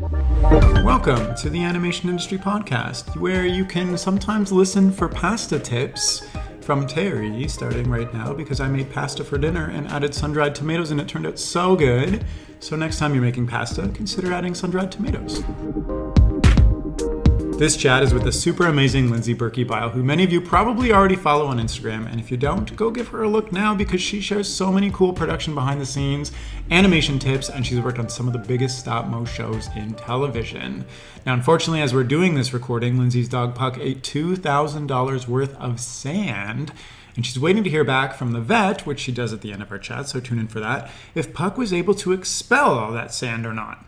Welcome to the Animation Industry Podcast, where you can sometimes listen for pasta tips from Terry, starting right now, because I made pasta for dinner and added sun-dried tomatoes and it turned out so good. So next time you're making pasta, consider adding sun-dried tomatoes. This chat is with the super amazing Lindsay Berkebile, who many of you probably already follow on Instagram, and if you don't, go give her a look now because she shares so many cool production behind the scenes, animation tips, and she's worked on some of the biggest stop-mo shows in television. Now, unfortunately, as we're doing this recording, Lindsay's dog Puck ate $2,000 worth of sand, and she's waiting to hear back from the vet, which she does at the end of our chat, so tune in for that, if Puck was able to expel all that sand or not.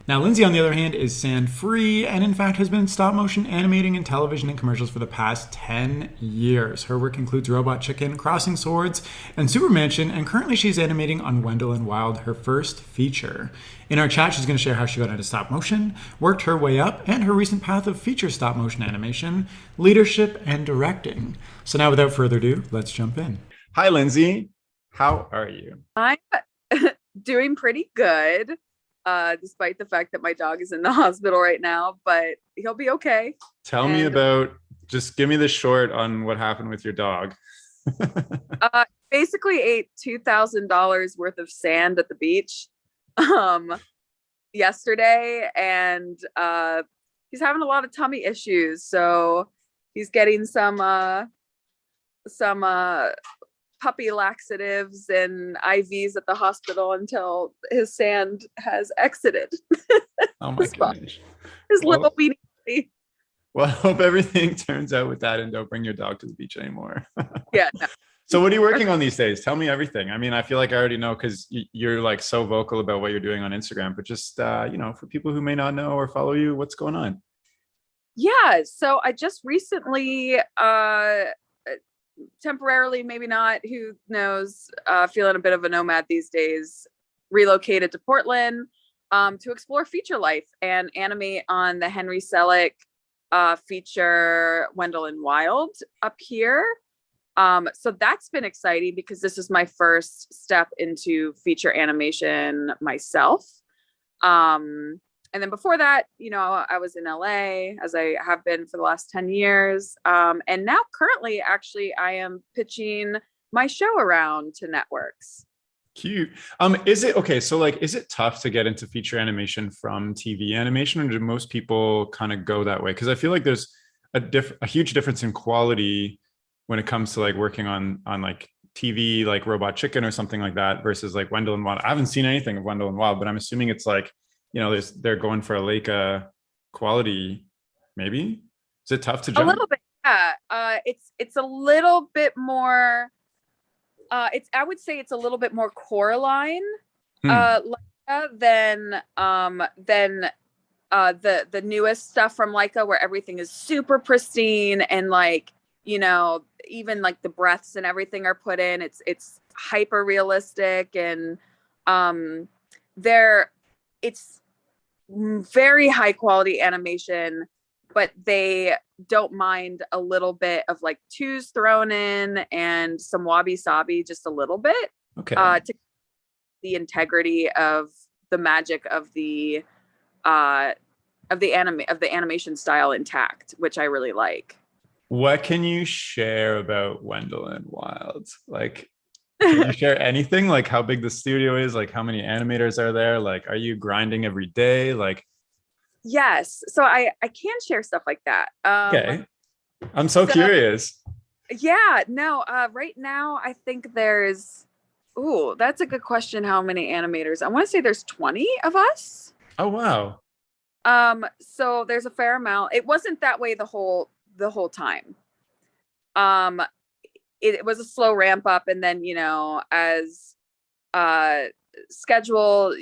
Now, Lindsay, on the other hand, is sand-free and, in fact, has been stop-motion animating in television and commercials for the past 10 years. Her work includes Robot Chicken, Crossing Swords, and Super Mansion, and currently she's animating on Wendell and Wild, her first feature. In our chat, she's going to share how she got into stop-motion, worked her way up, and her recent path of feature stop-motion animation, leadership, and directing. So now, without further ado, let's jump in. Hi, Lindsay. How are you? I'm doing pretty good. Despite the fact that my dog is in the hospital right now, but he'll be okay. Tell me about, just give me the short on what happened with your dog. Basically ate $2,000 worth of sand at the beach yesterday, and he's having a lot of tummy issues. So he's getting some puppy laxatives and IVs at the hospital until his sand has exited. Oh my gosh. His little weenie body. Well, I hope everything turns out with that and don't bring your dog to the beach anymore. Yeah. No. So what are you working on these days? Tell me everything. I mean, I feel like I already know because you're like so vocal about what you're doing on Instagram, but just, for people who may not know or follow you, what's going on? Yeah. So I just recently, temporarily, maybe not, who knows, feeling a bit of a nomad these days, relocated to Portland to explore feature life and animate on the Henry Selick feature Wendell and Wild up here. So that's been exciting because this is my first step into feature animation myself. And then before that, I was in LA, as I have been for the last 10 years. And now currently, actually, I am pitching my show around to networks. Cute. Is it okay? So is it tough to get into feature animation from TV animation, or do most people kind of go that way? Because I feel like there's a huge difference in quality when it comes to working on TV, like Robot Chicken or something like that, versus Wendell and Wild. I haven't seen anything of Wendell and Wild, but I'm assuming it's they're going for a Leica quality, maybe? Is it tough to jump? A little bit, yeah. It's a little bit more, I would say it's a little bit more Coraline Leica than the newest stuff from Leica, where everything is super pristine and even the breaths and everything are put in. It's hyper realistic, and it's very high quality animation, but they don't mind a little bit of twos thrown in and some wabi sabi, just a little bit, to the integrity of the magic of the animation style intact, which I really like. What can you share about Wendell and Wild? Can you share anything? How big the studio is? How many animators are there? Are you grinding every day? Yes. So I can share stuff like that. Okay. I'm so curious. Yeah. No. Right now, I think there's. Ooh, that's a good question. How many animators? I want to say there's 20 of us. Oh wow. So there's a fair amount. It wasn't that way the whole time. It was a slow ramp up, and then as schedule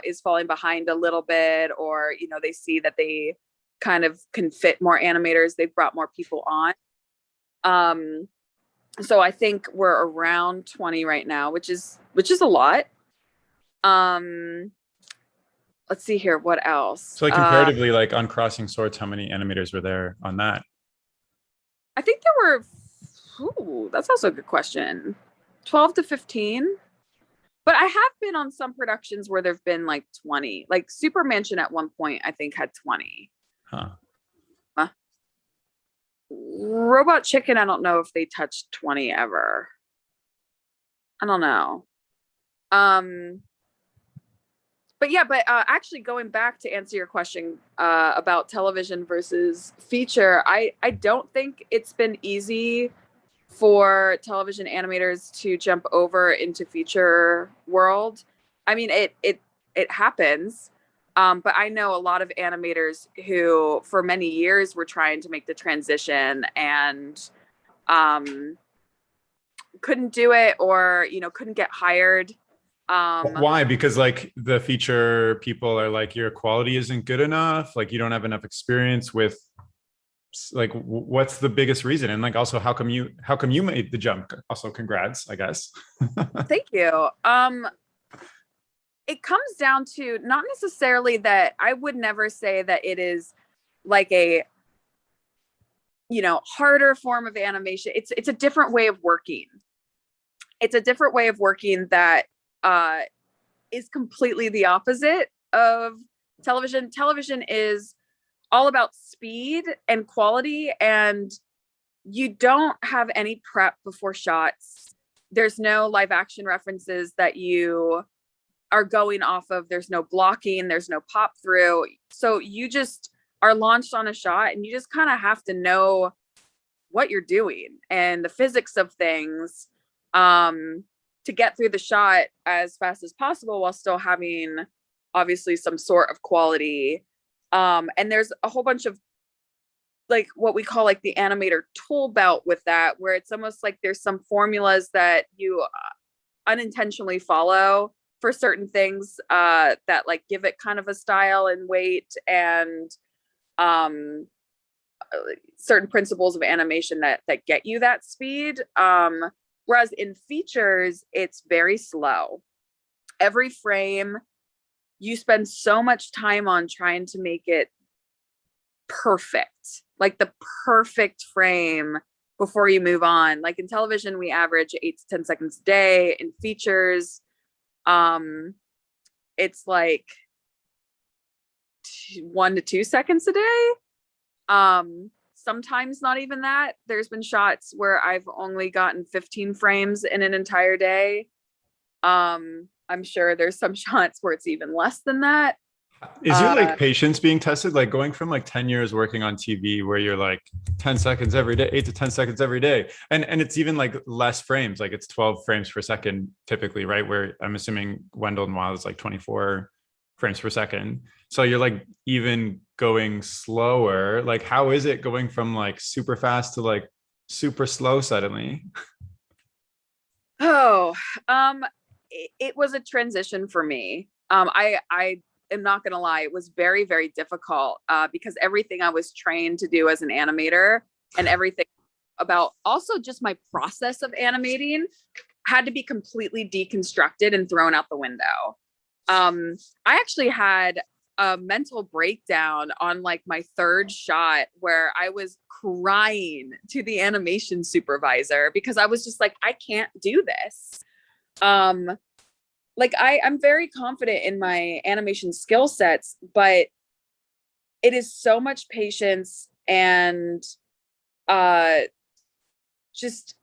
is falling behind a little bit, or they see that they kind of can fit more animators, they've brought more people on. So I think we're around 20 right now, which is a lot. Let's see here, what else? So comparatively, on Crossing Swords, how many animators were there on that? I think there were, that's also a good question, 12 to 15. But I have been on some productions where there've been like 20. Like Super Mansion at one point, I think had 20. Huh. Uh, Robot Chicken, I don't know if they touched 20 ever. I don't know. Um, but yeah, but actually going back to answer your question about television versus feature, I don't think it's been easy for television animators to jump over into feature world. I mean, it happens. But I know a lot of animators who for many years were trying to make the transition and um, couldn't do it, or couldn't get hired. Why? Because like the feature people are like, your quality isn't good enough, like you don't have enough experience with, like what's the biggest reason? And like also how come you made the jump? Also congrats, I guess. Thank you. It comes down to not necessarily that. I would never say that it is like a harder form of animation. It's a different way of working. It's a different way of working that is completely the opposite of television. Television is all about speed and quality, and you don't have any prep before shots. There's no live action references that you are going off of. There's no blocking, there's no pop through. So you just are launched on a shot, and you just kind of have to know what you're doing and the physics of things to get through the shot as fast as possible while still having obviously some sort of quality. And there's a whole bunch of like what we call like the animator tool belt with that, where it's almost like there's some formulas that you unintentionally follow for certain things that like give it kind of a style and weight, and certain principles of animation that get you that speed. Whereas in features, it's very slow. Every frame, you spend so much time on trying to make it perfect, like the perfect frame before you move on. Like in television, we average 8 to 10 seconds a day. In features, it's like 1 to 2 seconds a day. Sometimes not even that. There's been shots where I've only gotten 15 frames in an entire day. I'm sure there's some shots where it's even less than that. Is your like patience being tested, like going from like 10 years working on TV where you're like 10 seconds every day, 8 to 10 seconds every day, and it's even like less frames, like it's 12 frames per second typically, right? Where I'm assuming Wendell and Wild is like 24 frames per second. So you're like even going slower. Like how is it going from like super fast to like super slow suddenly? Oh, it was a transition for me. I am not going to lie. It was very, very difficult because everything I was trained to do as an animator and everything about also just my process of animating had to be completely deconstructed and thrown out the window. I actually had a mental breakdown on like my third shot where I was crying to the animation supervisor because I was just like, I can't do this. Like I'm very confident in my animation skill sets, but it is so much patience and just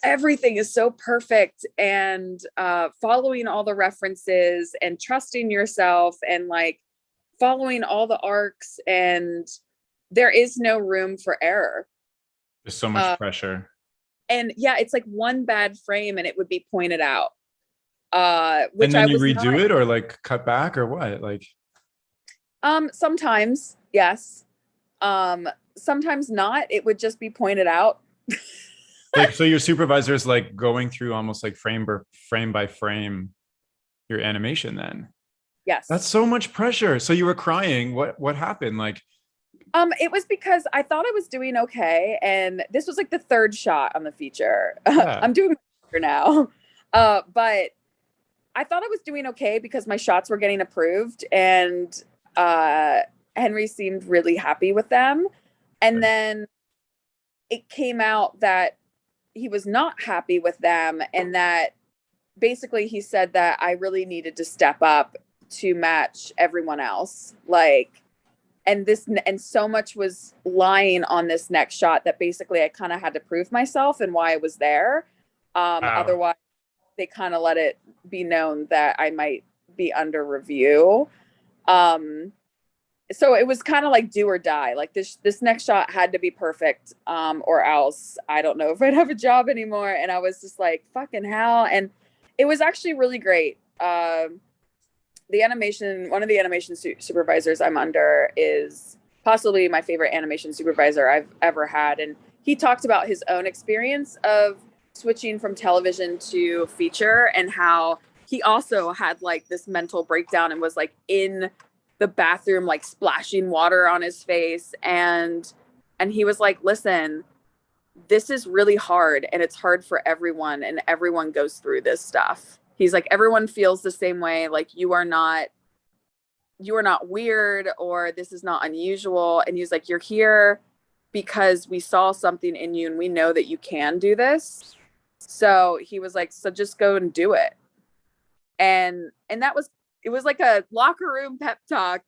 everything is so perfect, and following all the references and trusting yourself and like following all the arcs, and there is no room for error. There's so much pressure. And yeah, it's like one bad frame and it would be pointed out. Which And then I you was redo not, it or like cut back or what? Like sometimes, yes. Sometimes not. It would just be pointed out. like so your supervisor is like going through almost like frame by frame your animation then. Yes. That's so much pressure. So you were crying. What happened? Like It was because I thought I was doing okay, and this was like the third shot on the feature. yeah. I'm doing better now. But I thought I was doing okay because my shots were getting approved, and Henry seemed really happy with them. And then it came out that he was not happy with them, and that basically he said that I really needed to step up to match everyone else. Like, and so much was lying on this next shot that basically I kind of had to prove myself and why I was there. Wow. Otherwise, they kind of let it be known that I might be under review. Um, so it was kind of like do or die. Like this next shot had to be perfect, or else I don't know if I'd have a job anymore. And I was just like, fucking hell. And it was actually really great. One of the animation supervisors I'm under is possibly my favorite animation supervisor I've ever had. And he talked about his own experience of switching from television to feature, and how he also had like this mental breakdown and was like in the bathroom, like splashing water on his face. And he was like, listen, this is really hard, and it's hard for everyone, and everyone goes through this stuff. He's like, everyone feels the same way. Like, you are not weird, or this is not unusual. And he's like, you're here because we saw something in you and we know that you can do this. So he was like, so just go and do it. And that was, it was like a locker room pep talk.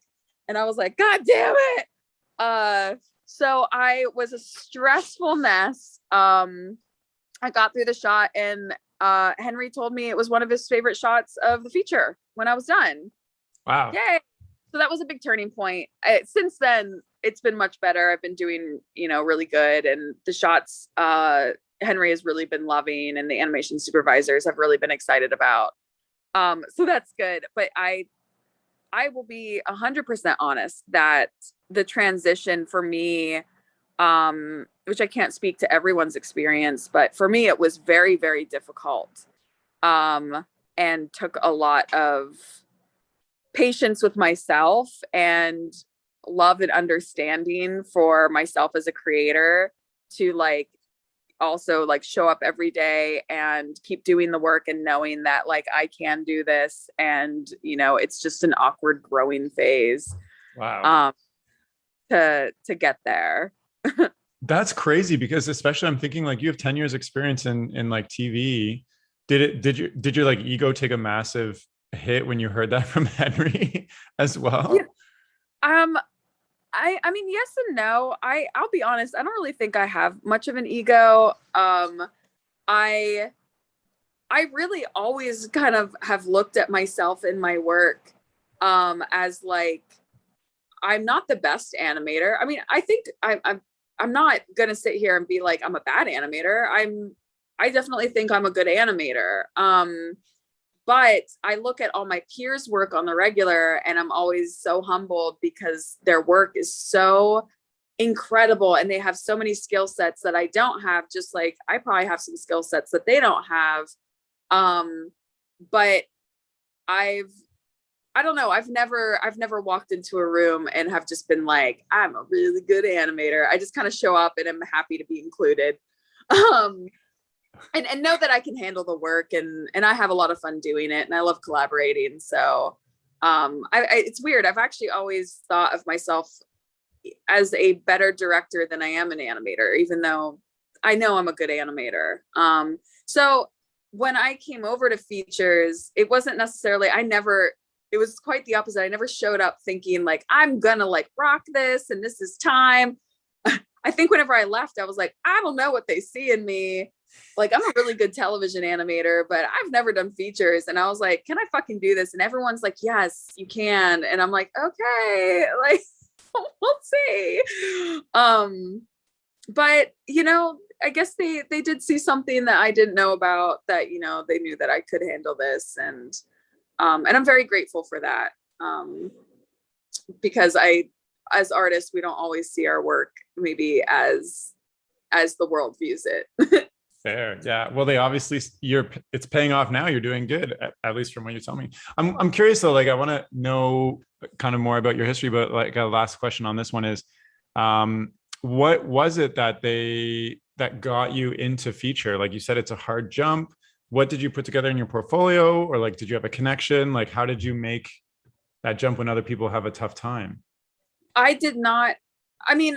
And I was like, God damn it. So I was a stressful mess. I got through the shot, and Henry told me it was one of his favorite shots of the feature when I was done. Wow. Yay. So that was a big turning point. Since then, it's been much better. I've been doing, really good. And the shots, Henry has really been loving, and the animation supervisors have really been excited about. So that's good. But I will be 100% honest that the transition for me, which I can't speak to everyone's experience, but for me, it was very, very difficult, and took a lot of patience with myself and love and understanding for myself as a creator to like also like show up every day and keep doing the work, and knowing that like I can do this, and it's just an awkward growing phase. Wow. To get there. That's crazy, because especially I'm thinking like you have 10 years experience in like TV. Did your like ego take a massive hit when you heard that from Henry as well? Yeah. I mean, yes and no. I'll be honest, I don't really think I have much of an ego. I really always kind of have looked at myself in my work as like, I'm not the best animator. I mean, I think I'm not gonna sit here and be like I'm a bad animator. I definitely think I'm a good animator. But I look at all my peers' work on the regular, and I'm always so humbled because their work is so incredible, and they have so many skill sets that I don't have. Just like I probably have some skill sets that they don't have. But I don't know. I've never walked into a room and have just been like, I'm a really good animator. I just kind of show up and I'm happy to be included. And know that I can handle the work, and I have a lot of fun doing it, and I love collaborating. So it's weird. I've actually always thought of myself as a better director than I am an animator, even though I know I'm a good animator. So when I came over to features, it wasn't necessarily, it was quite the opposite. I never showed up thinking like, I'm gonna like rock this and this is time. I think whenever I left, I was like, I don't know what they see in me. Like, I'm a really good television animator, but I've never done features. And I was like, can I fucking do this? And everyone's like, yes, you can. And I'm like, okay, like, we'll see. But I guess they did see something that I didn't know about, that, they knew that I could handle this. And I'm very grateful for that. Because as artists, we don't always see our work maybe as the world views it. Fair. Yeah. Well, they obviously it's paying off now. You're doing good, at least from what you tell me. I'm curious though, like I want to know kind of more about your history, but like a last question on this one is, what was it that got you into feature? Like you said, it's a hard jump. What did you put together in your portfolio, or like, did you have a connection? Like, how did you make that jump when other people have a tough time? I did not. I mean,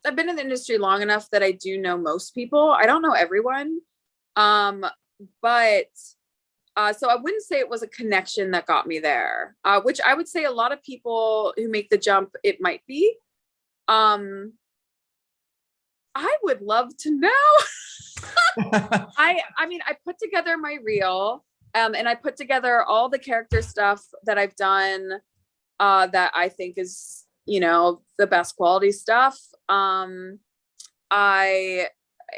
I've been in the industry long enough that I do know most people. I don't know everyone. But So I wouldn't say it was a connection that got me there, which I would say a lot of people who make the jump, it might be. I would love to know. I mean, I put together my reel, and I put together all the character stuff that I've done, that I think is, the best quality stuff. I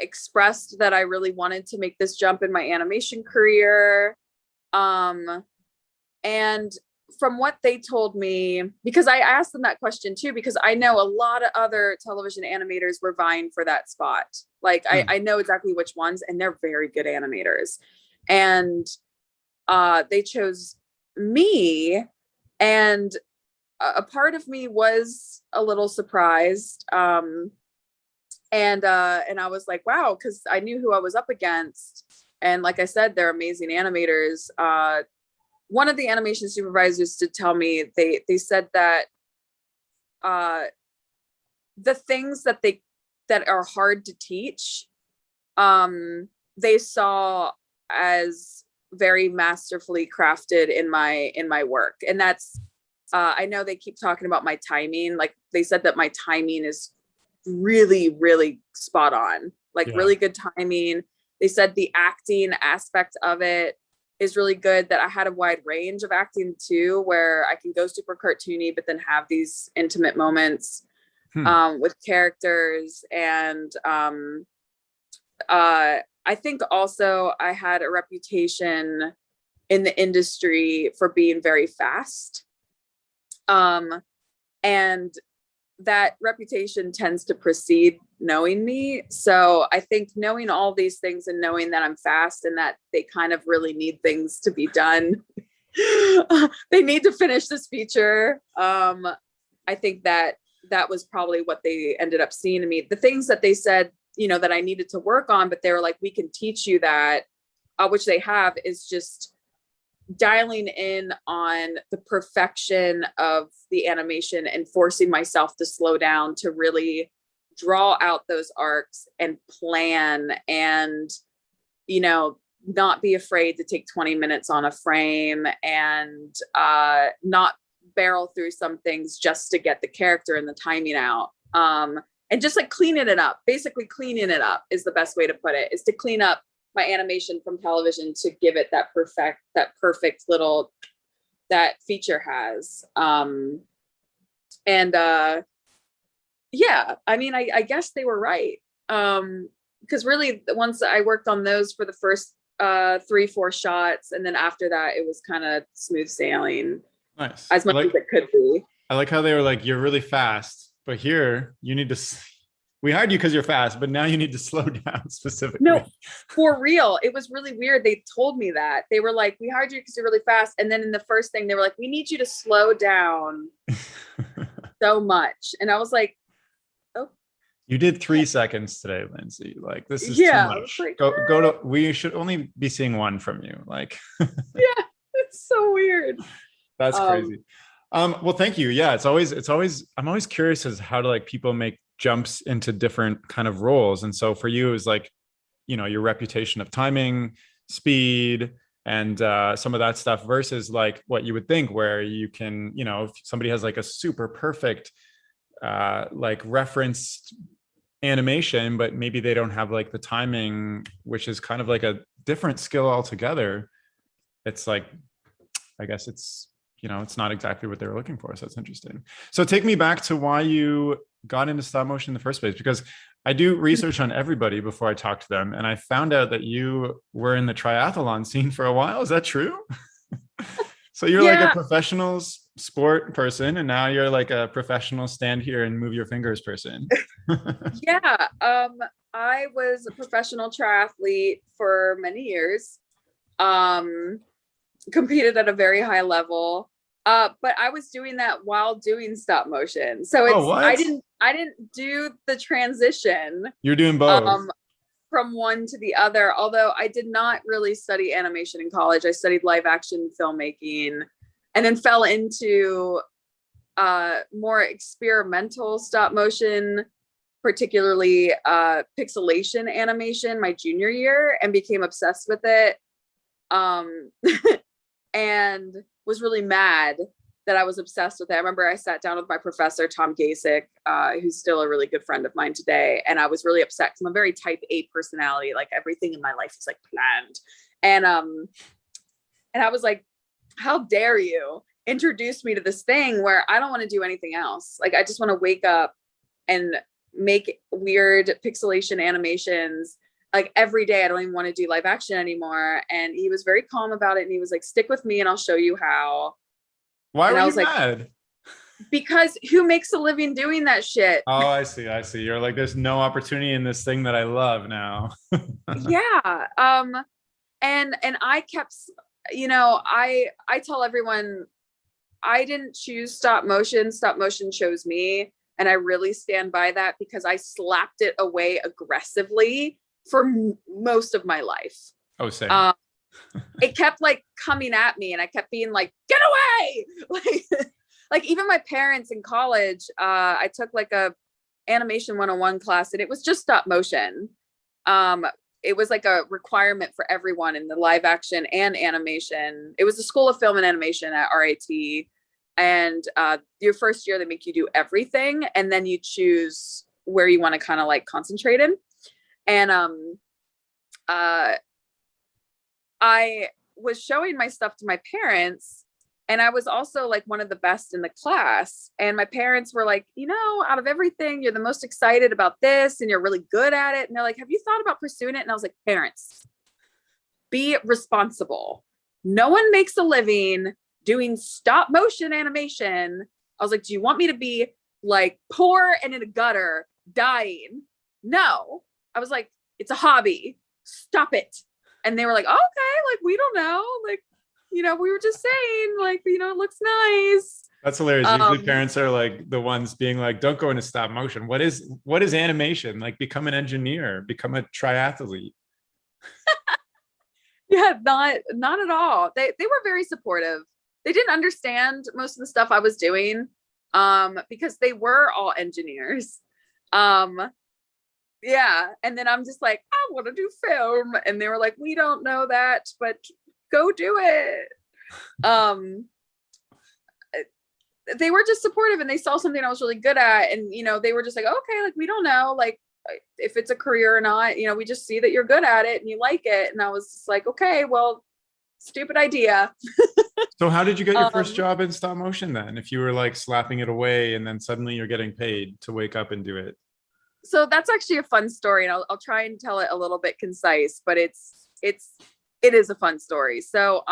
expressed that I really wanted to make this jump in my animation career. And from what they told me, because I asked them that question too, because I know a lot of other television animators were vying for that spot. Like I know exactly which ones, and they're very good animators. And they chose me, and a part of me was a little surprised. And I was like, wow, because I knew who I was up against. And like I said, they're amazing animators. One of the animation supervisors did tell me, they said that the things that are hard to teach, they saw as very masterfully crafted in my work. And that's, I know they keep talking about my timing. Like they said that my timing is really, really spot on, like really good timing. They said the acting aspect of it is really good, that I had a wide range of acting too, where I can go super cartoony, but then have these intimate moments with characters. And I think also I had a reputation in the industry for being very fast. And that reputation tends to precede knowing me. So I think knowing all these things and knowing that I'm fast and that they kind of really need things to be done, they need to finish this feature. I think that was probably what they ended up seeing in me. The things that they said, that I needed to work on, but they were like, we can teach you that, which they have, is just dialing in on the perfection of the animation and forcing myself to slow down to really draw out those arcs and plan, and not be afraid to take 20 minutes on a frame, and not barrel through some things just to get the character and the timing out, and just like cleaning it up. Basically cleaning it up is the best way to put it, is to clean up my animation from television to give it that perfect little that feature has. Yeah, I mean, I guess they were right. Because really, once I worked on those for the first 3-4 shots, and then after that, it was kind of smooth sailing. Nice. As much as it could be. I like how they were like, you're really fast, but here you need to. We hired you because you're fast, but now you need to slow down specifically. No, for real. It was really weird. They told me that. They were like, we hired you because you're really fast. And then in the first thing, they were like, we need you to slow down so much. And I was like, oh. You did 3 seconds today, Lindsay. Like, this is too much. Like, go to, we should only be seeing one from you. Like, yeah, it's so weird. That's crazy. Well, thank you. Yeah, it's always, I'm always curious as how to like people make jumps into different kind of roles. And so for you, is like, your reputation of timing, speed, and some of that stuff versus like what you would think, where you can, if somebody has like a super perfect like referenced animation, but maybe they don't have like the timing, which is kind of like a different skill altogether. It's like, I guess it's, it's not exactly what they were looking for. So it's interesting. So take me back to why you got into stop motion in the first place, because I do research on everybody before I talk to them. And I found out that you were in the triathlon scene for a while. Is that true? So you're like a professional sport person, and now you're like a professional stand here and move your fingers person. Yeah. I was a professional triathlete for many years. Competed at a very high level. But I was doing that while doing stop motion. So it's, I didn't do the transition. You're doing both. From one to the other. Although I did not really study animation in college. I studied live action filmmaking, and then fell into more experimental stop motion, particularly pixelation animation my junior year, and became obsessed with it. um, and was really mad that I was obsessed with it. I remember I sat down with my professor, Tom Gasick, who's still a really good friend of mine today. And I was really upset because I'm a very type A personality. Like everything in my life is like planned. And I was like, how dare you introduce me to this thing where I don't want to do anything else. Like, I just want to wake up and make weird pixelation animations like every day. I don't even want to do live action anymore. And he was very calm about it. And he was like, stick with me and I'll show you how. Why and were I you was like, mad? because who makes a living doing that shit? Oh, I see. I see. You're like, there's no opportunity in this thing that I love now. Yeah. And I kept, I tell everyone I didn't choose stop motion. Stop motion chose me. And I really stand by that because I slapped it away aggressively for most of my life. Oh, same. It kept like coming at me and I kept being like, get away. Like even my parents in college, I took like a animation 101 class and it was just stop motion. It was like a requirement for everyone in the live action and animation. It was the School of Film and Animation at RIT. And your first year, they make you do everything. And then you choose where you want to kind of like concentrate in. And I was showing my stuff to my parents. And I was also like one of the best in the class. And my parents were like, out of everything, you're the most excited about this and you're really good at it. And they're like, have you thought about pursuing it? And I was like, parents, be responsible. No one makes a living doing stop motion animation. I was like, do you want me to be like poor and in a gutter dying? No. I was like, it's a hobby. Stop it. And they were like, oh, okay, like, we don't know. Like, we were just saying, like, it looks nice. That's hilarious. Usually parents are like the ones being like, don't go into stop motion. What is animation? Like, become an engineer, become a triathlete. Yeah, not at all. They were very supportive. They didn't understand most of the stuff I was doing because they were all engineers. Yeah. And then I'm just like, I want to do film. And they were like, we don't know that, but go do it. They were just supportive and they saw something I was really good at. And, they were just like, okay, like, we don't know, like, if it's a career or not, we just see that you're good at it and you like it. And I was just like, okay, well, stupid idea. So how did you get your first job in stop motion then? If you were like slapping it away and then suddenly you're getting paid to wake up and do it. So that's actually a fun story, and I'll try and tell it a little bit concise, but it is a fun story. So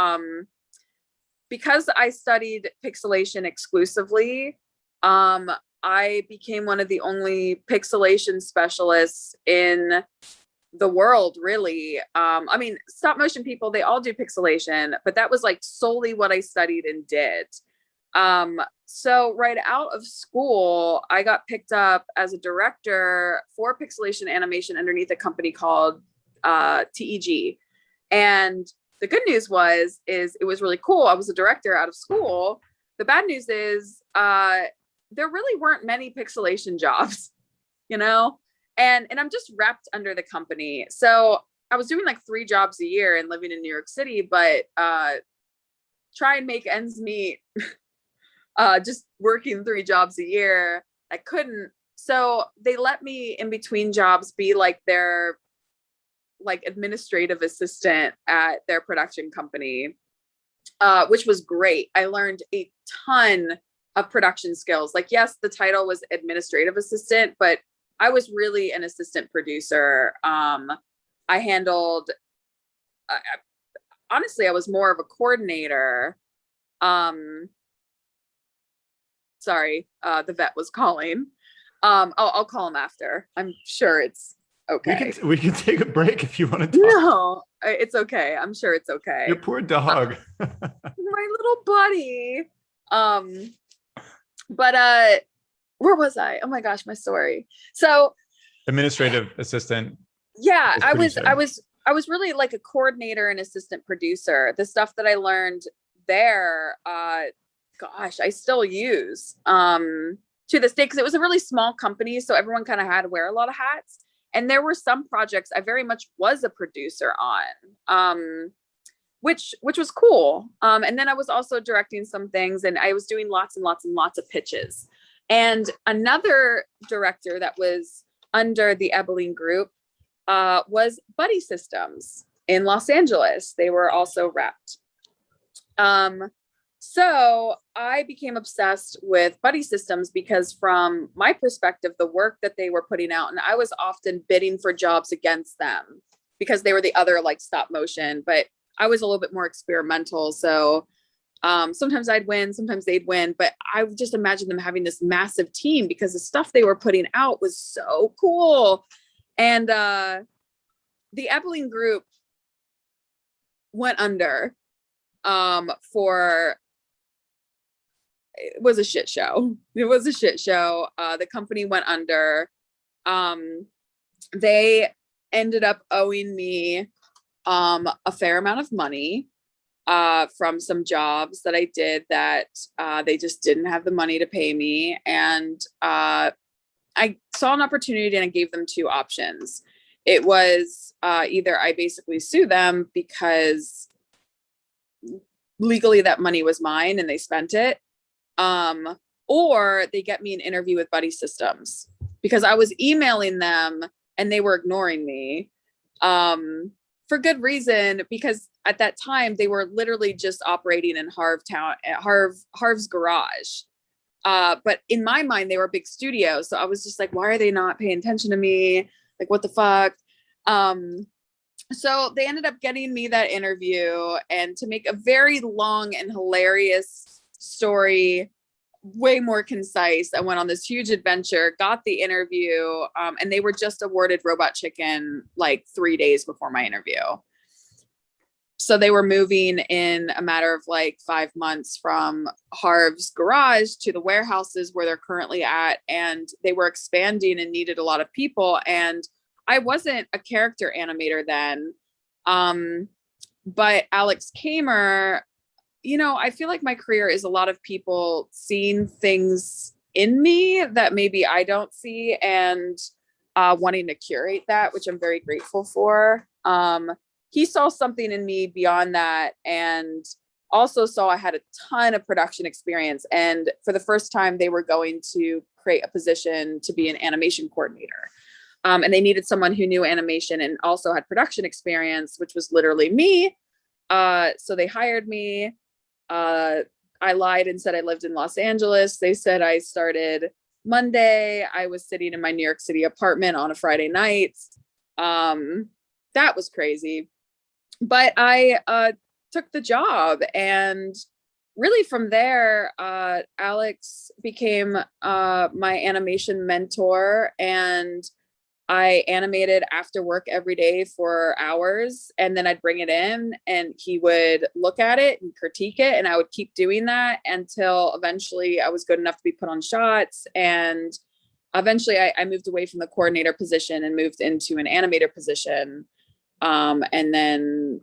because I studied pixelation exclusively, I became one of the only pixelation specialists in the world, really. I mean, stop motion people, they all do pixelation, but that was like solely what I studied and did. So right out of school, I got picked up as a director for pixelation animation underneath a company called TEG. And the good news is it was really cool. I was a director out of school. The bad news is there really weren't many pixelation jobs, and I'm just wrapped under the company. So I was doing like 3 jobs a year and living in New York City, but try and make ends meet. Just working 3 jobs a year, I couldn't. So they let me in between jobs be like their like administrative assistant at their production company, which was great. I learned a ton of production skills. Like, yes, the title was administrative assistant, but I was really an assistant producer. I handled, honestly, I was more of a coordinator. Sorry, the vet was calling. I'll call him after. I'm sure it's okay. We can take a break if you want to talk. No, it's okay. I'm sure it's okay. Your poor dog. My little buddy. But where was I? Oh my gosh, my story. So administrative assistant. Yeah, I was really like a coordinator and assistant producer. The stuff that I learned there, gosh, I still use to this day because it was a really small company, so everyone kind of had to wear a lot of hats. And there were some projects I very much was a producer on. which was cool. And then I was also directing some things, and I was doing lots and lots and lots of pitches. And another director that was under the Ibele group was Buddy Systems in Los Angeles. They were also repped. So I became obsessed with Buddy Systems because from my perspective, the work that they were putting out, and I was often bidding for jobs against them because they were the other like stop motion, but I was a little bit more experimental. So sometimes I'd win, sometimes they'd win, but I just imagined them having this massive team because the stuff they were putting out was so cool. And the Ibele group went under for, it was a shit show. It was a shit show. The company went under. They ended up owing me a fair amount of money from some jobs that I did that they just didn't have the money to pay me. And I saw an opportunity and I gave them two options. It was either I basically sue them because legally that money was mine and they spent it, or they get me an interview with Buddy Systems because I was emailing them and they were ignoring me for good reason, because at that time they were literally just operating in Harv's garage. But in my mind, they were a big studio. So I was just like, why are they not paying attention to me? Like, what the fuck? So they ended up getting me that interview, and to make a very long and hilarious story way more concise, I went on this huge adventure, got the interview, and they were just awarded Robot Chicken like 3 days before my interview. So they were moving in a matter of like 5 months from Harv's garage to the warehouses where they're currently at. And they were expanding and needed a lot of people. And I wasn't a character animator then. But Alex Kamer, you know, I feel like my career is a lot of people seeing things in me that maybe I don't see, and wanting to curate that, which I'm very grateful for. He saw something in me beyond that, and also saw I had a ton of production experience. And for the first time, they were going to create a position to be an animation coordinator. And they needed someone who knew animation and also had production experience, which was literally me. So they hired me. I lied and said I lived in Los Angeles. They said I started Monday. I was sitting in my New York City apartment on a Friday night. That was crazy. But I took the job, and really from there, Alex became my animation mentor, and I animated after work every day for hours, and then I'd bring it in and he would look at it and critique it, and I would keep doing that until eventually I was good enough to be put on shots. And eventually I moved away from the coordinator position and moved into an animator position. And then,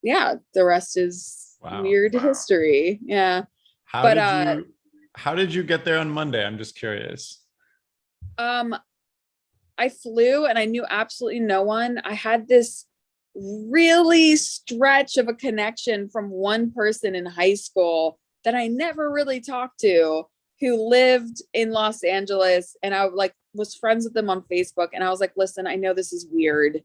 yeah, the rest is weird history. Yeah. How did you get there on Monday? I'm just curious. I flew and I knew absolutely no one. I had this really stretch of a connection from one person in high school that I never really talked to, who lived in Los Angeles, and I like was friends with them on Facebook. And I was like, listen, I know this is weird,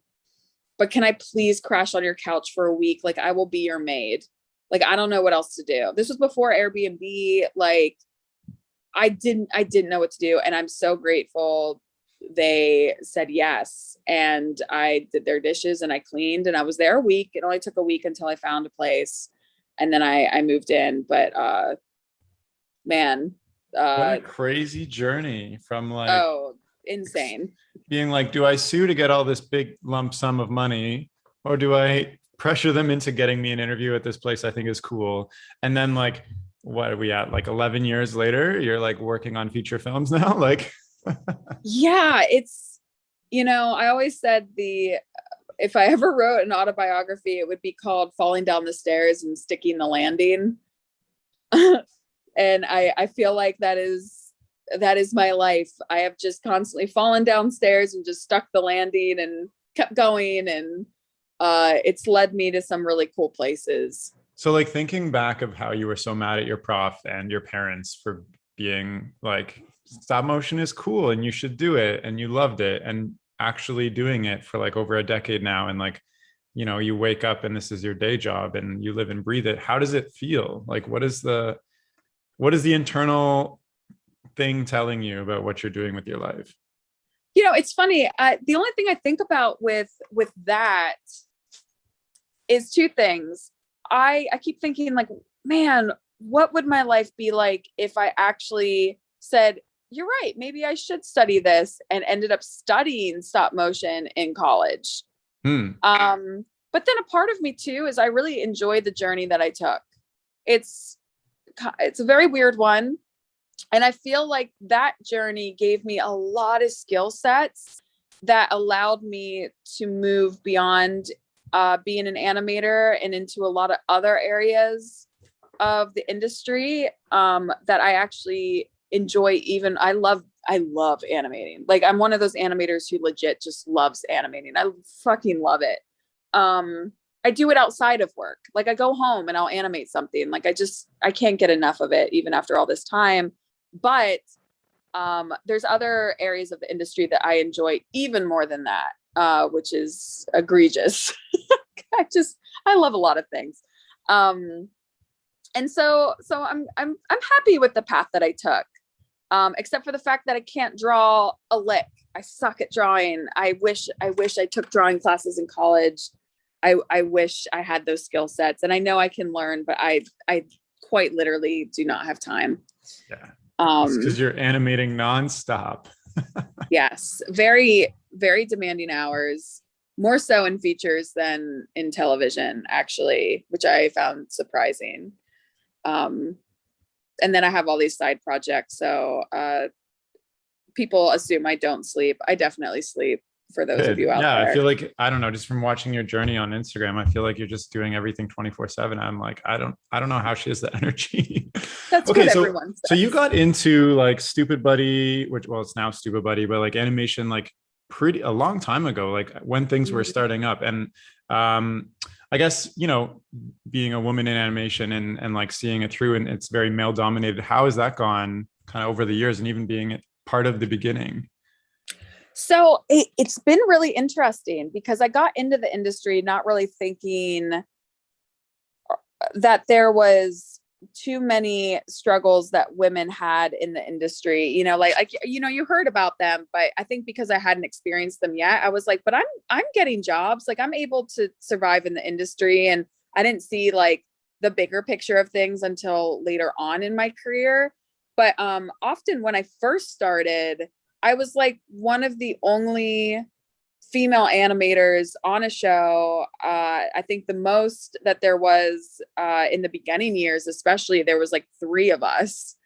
but can I please crash on your couch for a week? Like, I will be your maid. Like, I don't know what else to do. This was before Airbnb. Like, I didn't know what to do. And I'm so grateful they said yes. And I did their dishes and I cleaned, and I was there a week. It only took a week until I found a place, and then I moved in. But man, what a crazy journey from like, oh, insane. Being like, do I sue to get all this big lump sum of money, or do I pressure them into getting me an interview at this place I think is cool? And then like, what are we at? Like 11 years later, you're like working on feature films now? Like, yeah, it's, you know, I always said if I ever wrote an autobiography, it would be called Falling Down the Stairs and Sticking the Landing. And I feel like that is my life. I have just constantly fallen downstairs and just stuck the landing and kept going. And it's led me to some really cool places. So like thinking back of how you were so mad at your prof and your parents for being like, stop motion is cool and you should do it, and you loved it, and actually doing it for like over a decade now, and like, you know, you wake up and this is your day job and you live and breathe it. How does it feel? Like what is the internal thing telling you about what you're doing with your life? You know, it's funny. The only thing I think about with that is two things. I keep thinking like, man, what would my life be like if I actually said, you're right, maybe I should study this, and ended up studying stop motion in college. But then a part of me too is I really enjoy the journey that I took. It's a very weird one. And I feel like that journey gave me a lot of skill sets that allowed me to move beyond being an animator and into a lot of other areas of the industry that I actually enjoy. Even I love animating. Like, I'm one of those animators who legit just loves animating. I fucking love it. I do it outside of work. Like, I go home and I'll animate something. Like, I can't get enough of it even after all this time. But there's other areas of the industry that I enjoy even more than that, which is egregious. I love a lot of things. And so I'm happy with the path that I took. Except for the fact that I can't draw a lick. I suck at drawing. I wish I took drawing classes in college. I wish I had those skill sets, and I know I can learn, but I quite literally do not have time. Yeah. Because you're animating nonstop. Yes, very, very demanding hours, more so in features than in television, actually, which I found surprising. And then I have all these side projects. So people assume I don't sleep. I definitely sleep, for those of you out there. I feel like, I don't know, just from watching your journey on Instagram, I feel like you're just doing everything 24/7. I'm like, I don't know how she has the energy. That's okay, what everyone says. So you got into like Stupid Buddy, which, well, it's now Stupid Buddy, but like animation, like a long time ago, like when things were starting up. And I guess, you know, being a woman in animation and like seeing it through, and it's very male dominated. How has that gone kind of over the years, and even being part of the beginning? So it's been really interesting because I got into the industry not really thinking that there was too many struggles that women had in the industry. You know, like you know, you heard about them, but I think because I hadn't experienced them yet, I was like, but I'm getting jobs. Like, I'm able to survive in the industry, and I didn't see like the bigger picture of things until later on in my career. But often when I first started, I was like one of the only female animators on a show. I think the most that there was in the beginning years, especially, there was like 3 of us,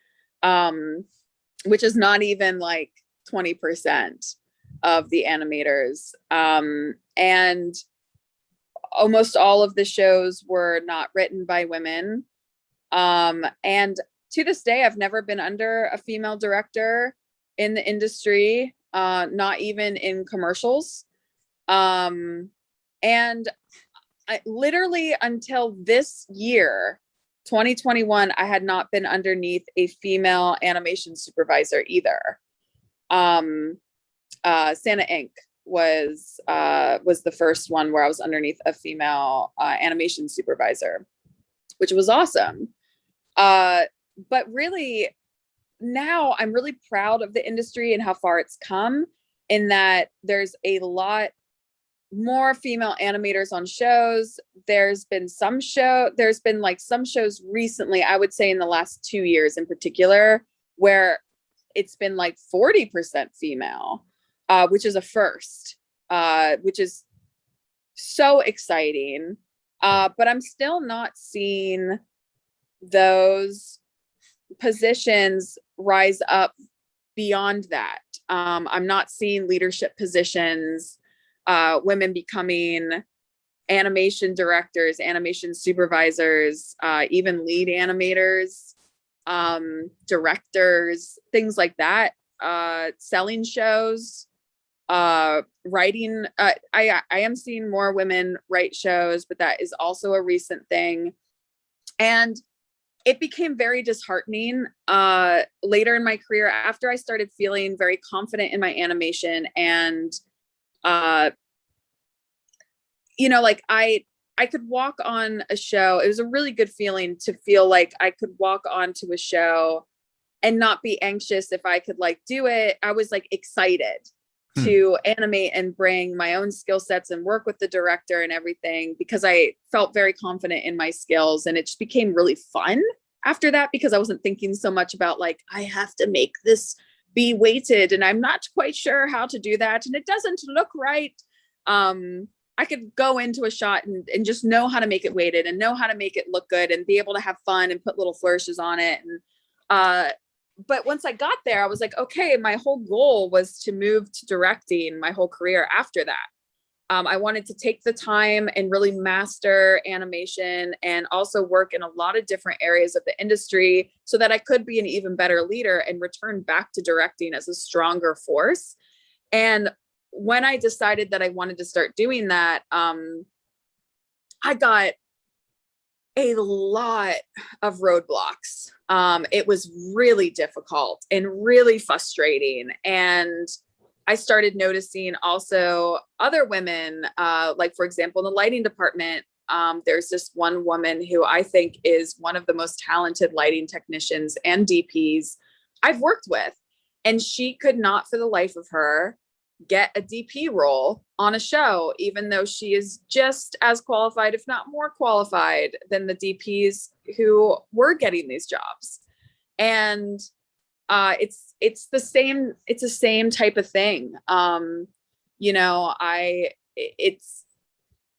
which is not even like 20% of the animators. And almost all of the shows were not written by women. And to this day, I've never been under a female director in the industry, not even in commercials. And I literally, until this year, 2021, I had not been underneath a female animation supervisor either. Santa Inc. was the first one where I was underneath a female animation supervisor, which was awesome. But really, now I'm really proud of the industry and how far it's come, in that there's a lot more female animators on shows. There's been some shows recently, I would say in the last 2 years in particular, where it's been like 40% female, which is a first, which is so exciting. But I'm still not seeing those positions rise up beyond that. I'm not seeing leadership positions, women becoming animation directors, animation supervisors, even lead animators, directors, things like that, selling shows. writing. I am seeing more women write shows, but that is also a recent thing. And it became very disheartening later in my career, after I started feeling very confident in my animation. And like I could walk on a show. It was a really good feeling to feel like I could walk onto a show and not be anxious if I could like do it. I was like excited to animate and bring my own skill sets and work with the director and everything, because I felt very confident in my skills. And it just became really fun after that, because I wasn't thinking so much about like, I have to make this be weighted and I'm not quite sure how to do that and it doesn't look right. I could go into a shot and just know how to make it weighted and know how to make it look good and be able to have fun and put little flourishes on it. And but once I got there, I was like, okay, my whole goal was to move to directing my whole career after that. I wanted to take the time and really master animation and also work in a lot of different areas of the industry so that I could be an even better leader and return back to directing as a stronger force. And when I decided that I wanted to start doing that, I got a lot of roadblocks. It was really difficult and really frustrating. And I started noticing also other women, like for example, in the lighting department, there's this one woman who I think is one of the most talented lighting technicians and DPs I've worked with. And she could not for the life of her get a DP role on a show, even though she is just as qualified, if not more qualified than the DPs who were getting these jobs. And it's the same type of thing.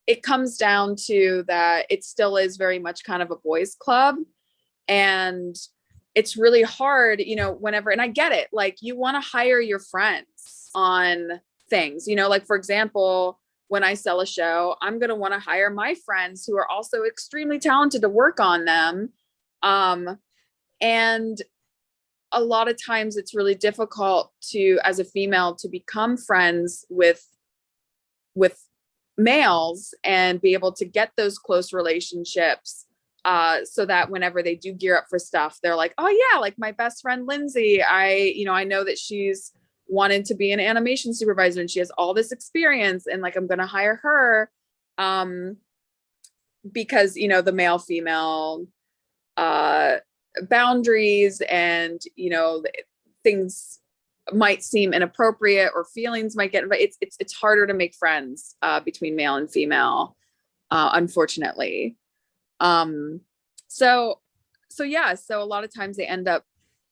It comes down to that it still is very much kind of a boys club, and it's really hard, whenever, and I get it, like you want to hire your friends on things, like for example, when I sell a show, I'm going to want to hire my friends who are also extremely talented to work on them. And a lot of times it's really difficult to, as a female, to become friends with males and be able to get those close relationships, so that whenever they do gear up for stuff, they're like, oh yeah, like my best friend Lindsay, I know that she's wanted to be an animation supervisor and she has all this experience, and like I'm gonna hire her, because the male female boundaries and things might seem inappropriate or feelings might get, but it's harder to make friends between male and female, unfortunately. So a lot of times they end up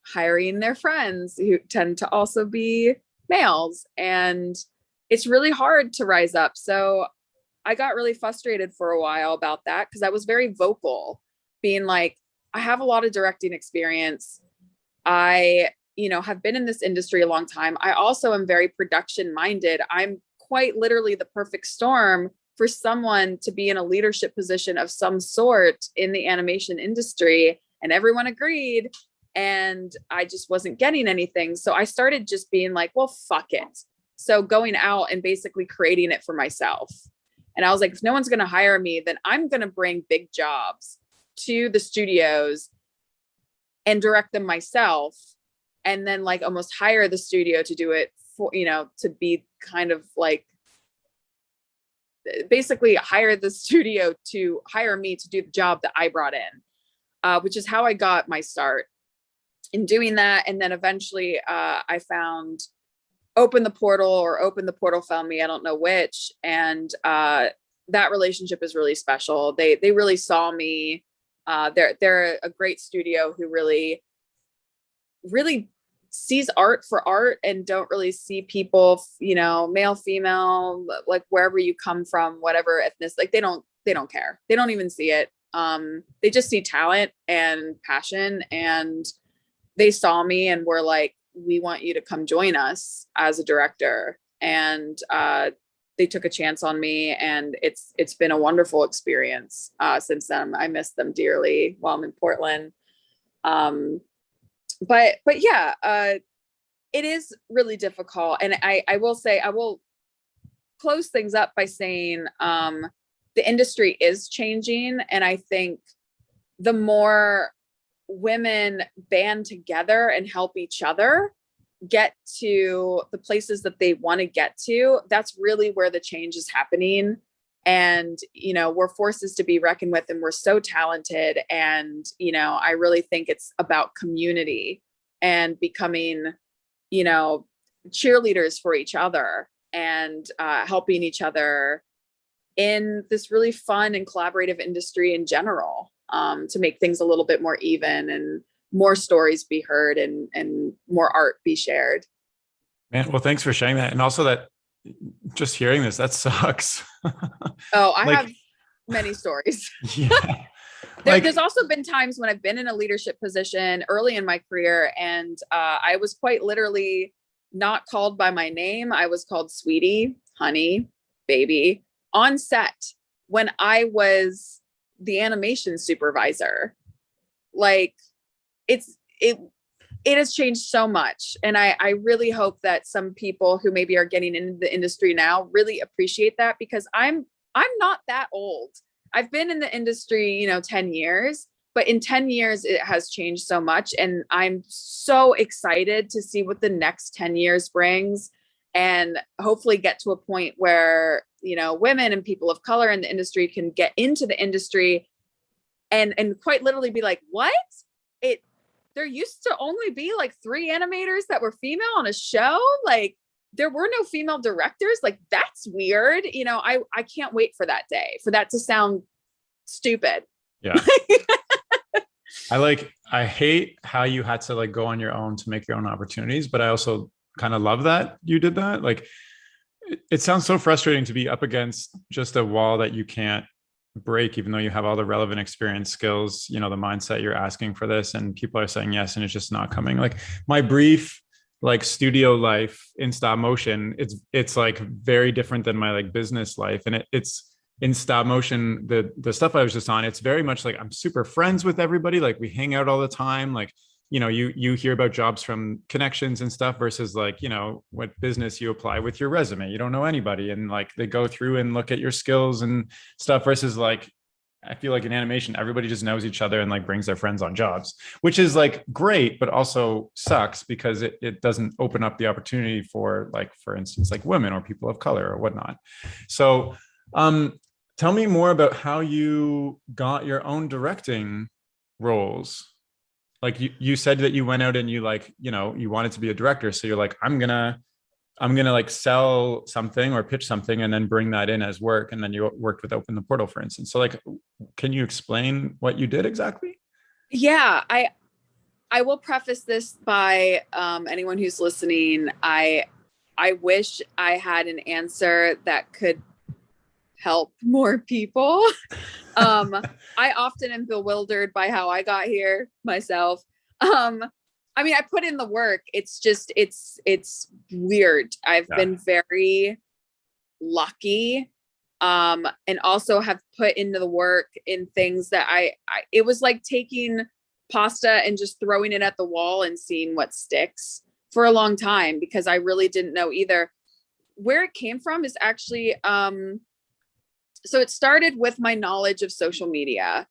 hiring their friends who tend to also be males, and it's really hard to rise up. So I got really frustrated for a while about that, because I was very vocal, being like, I have a lot of directing experience. I, have been in this industry a long time. I also am very production minded. I'm quite literally the perfect storm for someone to be in a leadership position of some sort in the animation industry. And everyone agreed. And I just wasn't getting anything. So I started just being like, well, fuck it. So going out and basically creating it for myself. And I was like, if no one's going to hire me, then I'm going to bring big jobs to the studios and direct them myself. And then like almost hire the studio to do it for, to be kind of like, basically hire the studio to hire me to do the job that I brought in, which is how I got my start in doing that. And then eventually I found Open the Portal found me, I don't know which. And that relationship is really special. They really saw me. They're a great studio who really sees art for art and don't really see people, male, female, like wherever you come from, whatever ethnicity, like they don't care. They don't even see it. They just see talent and passion, and they saw me and were like, we want you to come join us as a director. And they took a chance on me, and it's been a wonderful experience since then. I miss them dearly while I'm in Portland. But yeah, it is really difficult. And I will say, I will close things up by saying the industry is changing. And I think the more women band together and help each other get to the places that they want to get to, that's really where the change is happening. And, you know, we're forces to be reckoned with, and we're so talented. And, you know, I really think it's about community and becoming, you know, cheerleaders for each other and helping each other in this really fun and collaborative industry in general, to make things a little bit more even and more stories be heard and more art be shared. Man, well, thanks for sharing that. And also that just hearing this, that sucks. Oh, I like, have many stories. Yeah. There's also been times when I've been in a leadership position early in my career, and I was quite literally not called by my name. I was called sweetie, honey, baby on set when I was the animation supervisor. Like it has changed so much. And I really hope that some people who maybe are getting into the industry now really appreciate that, because I'm not that old. I've been in the industry, you know, 10 years, but in 10 years, it has changed so much. And I'm so excited to see what the next 10 years brings, and hopefully get to a point where, you know, women and people of color in the industry can get into the industry and quite literally be like, what? There used to only be like 3 animators that were female on a show. Like there were no female directors. Like that's weird. You know, I can't wait for that day, for that to sound stupid. Yeah. I hate how you had to like go on your own to make your own opportunities, but I also kind of love that you did that. Like it sounds so frustrating to be up against just a wall that you can't break, even though you have all the relevant experience, skills, you know, the mindset you're asking for this, and people are saying yes, and it's just not coming. Like my brief like studio life in stop motion, it's like very different than my like business life. And it's in stop motion, the stuff I was just on, it's very much like I'm super friends with everybody. Like we hang out all the time. Like, you know, you hear about jobs from connections and stuff versus like, you know, what business you apply with your resume. You don't know anybody, and like they go through and look at your skills and stuff versus like, I feel like in animation, everybody just knows each other and like brings their friends on jobs, which is like great, but also sucks because it doesn't open up the opportunity for like, for instance, like women or people of color or whatnot. So tell me more about how you got your own directing roles. Like you said that you went out and you like, you know, you wanted to be a director. So you're like, I'm gonna like sell something or pitch something and then bring that in as work. And then you worked with Open the Portal, for instance. So like, can you explain what you did exactly? Yeah, I will preface this by anyone who's listening. I wish I had an answer that could help more people. I often am bewildered by how I got here myself. I mean, I put in the work. It's just, it's weird. I've been very lucky. And also have put into the work in things that it was like taking pasta and just throwing it at the wall and seeing what sticks for a long time, because I really didn't know either. Where it came from is actually, so it started with my knowledge of social media.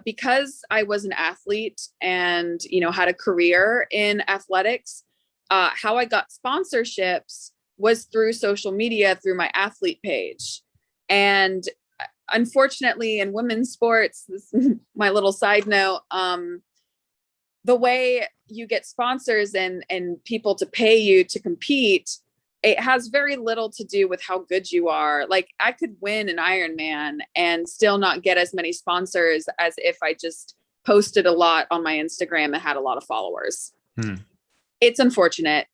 Because I was an athlete and, you know, had a career in athletics, how I got sponsorships was through social media, through my athlete page. And unfortunately, in women's sports, this is my little side note, the way you get sponsors and people to pay you to compete, it has very little to do with how good you are. Like I could win an Ironman and still not get as many sponsors as if I just posted a lot on my Instagram and had a lot of followers. It's unfortunate.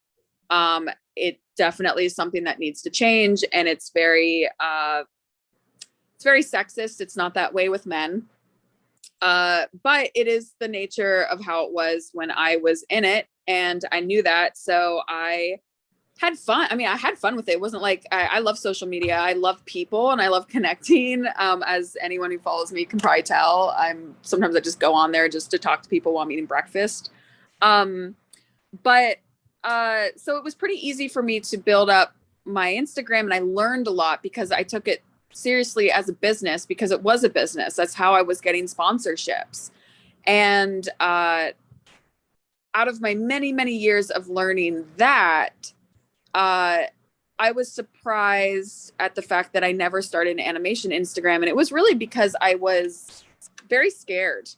It definitely is something that needs to change. And it's very sexist. It's not that way with men. But it is the nature of how it was when I was in it. And I knew that. So I had fun. I mean, I had fun with it. It wasn't like I love social media. I love people and I love connecting. As anyone who follows me can probably tell, sometimes I just go on there just to talk to people while I'm eating breakfast. But so it was pretty easy for me to build up my Instagram, and I learned a lot because I took it seriously as a business, because it was a business. That's how I was getting sponsorships. And out of my many, many years of learning that, I was surprised at the fact that I never started an animation Instagram. And it was really because I was very scared.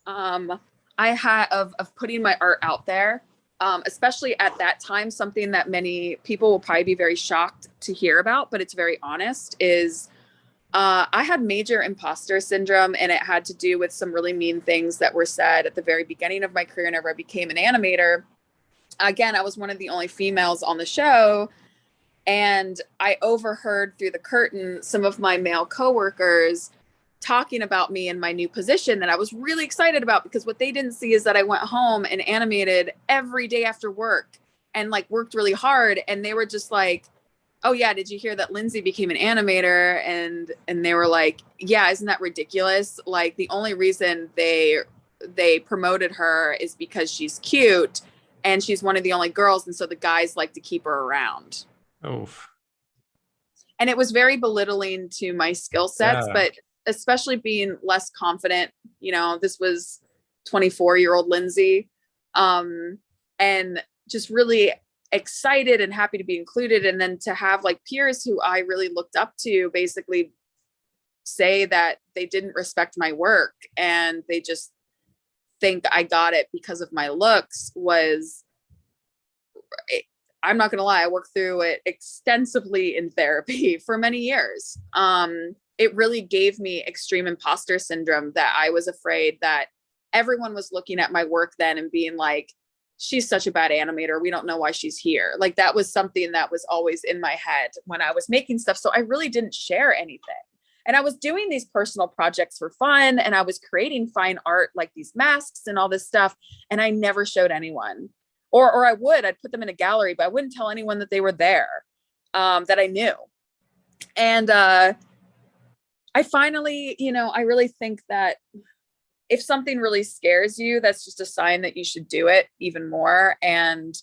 I had of putting my art out there, especially at that time. Something that many people will probably be very shocked to hear about, but it's very honest, is I had major imposter syndrome, and it had to do with some really mean things that were said at the very beginning of my career whenever I became an animator. Again, I was one of the only females on the show, and I overheard through the curtain some of my male coworkers talking about me in my new position that I was really excited about, because what they didn't see is that I went home and animated every day after work and like worked really hard. And they were just like, oh yeah, did you hear that Lindsay became an animator? And they were like, yeah, isn't that ridiculous? Like, the only reason they promoted her is because she's cute and she's one of the only girls, and so the guys like to keep her around. Oh, And it was very belittling to my skill sets, yeah. but especially being less confident, this was 24-year-old Lindsay, and just really excited and happy to be included. And then to have like peers who I really looked up to basically say that they didn't respect my work and they just think I got it because of my looks was, I'm not going to lie, I worked through it extensively in therapy for many years. It really gave me extreme imposter syndrome, that I was afraid that everyone was looking at my work then and being like, she's such a bad animator, we don't know why she's here. Like, that was something that was always in my head when I was making stuff. So I really didn't share anything. And I was doing these personal projects for fun, and I was creating fine art like these masks and all this stuff. And I never showed anyone. Or I'd put them in a gallery, but I wouldn't tell anyone that they were there, that I knew. And I finally, I really think that if something really scares you, that's just a sign that you should do it even more. And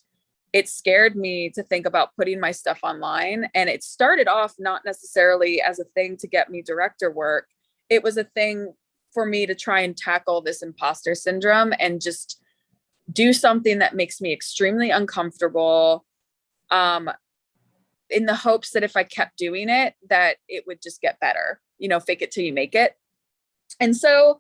it scared me to think about putting my stuff online. And it started off not necessarily as a thing to get me director work. It was a thing for me to try and tackle this imposter syndrome and just do something that makes me extremely uncomfortable, in the hopes that if I kept doing it, that it would just get better, fake it till you make it. And so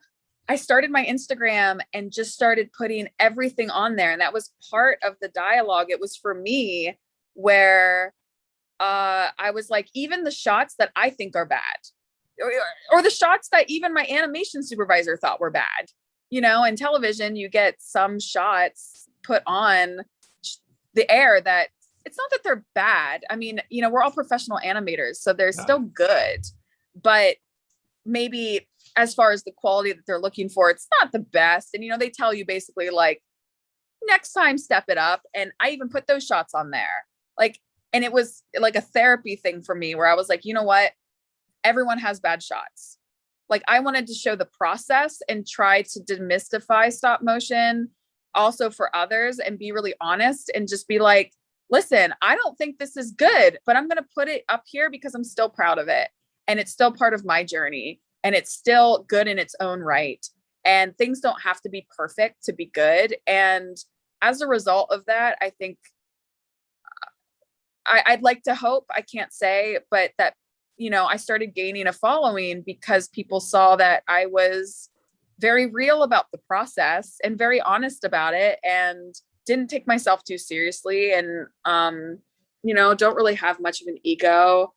I started my Instagram and just started putting everything on there. And that was part of the dialogue. It was for me where I was like, even the shots that I think are bad, or the shots that even my animation supervisor thought were bad. In television, you get some shots put on the air that it's not that they're bad. I mean, we're all professional animators, so they're still good, but maybe as far as the quality that they're looking for, it's not the best. And, they tell you basically like, next time, step it up. And I even put those shots on there. Like, and it was like a therapy thing for me where I was like, you know what? Everyone has bad shots. Like, I wanted to show the process and try to demystify stop motion also for others and be really honest and just be like, listen, I don't think this is good, but I'm going to put it up here because I'm still proud of it. And it's still part of my journey, and it's still good in its own right. And things don't have to be perfect to be good. And as a result of that, I think I'd like to hope, I can't say, but that, I started gaining a following because people saw that I was very real about the process and very honest about it, and didn't take myself too seriously, and, don't really have much of an ego.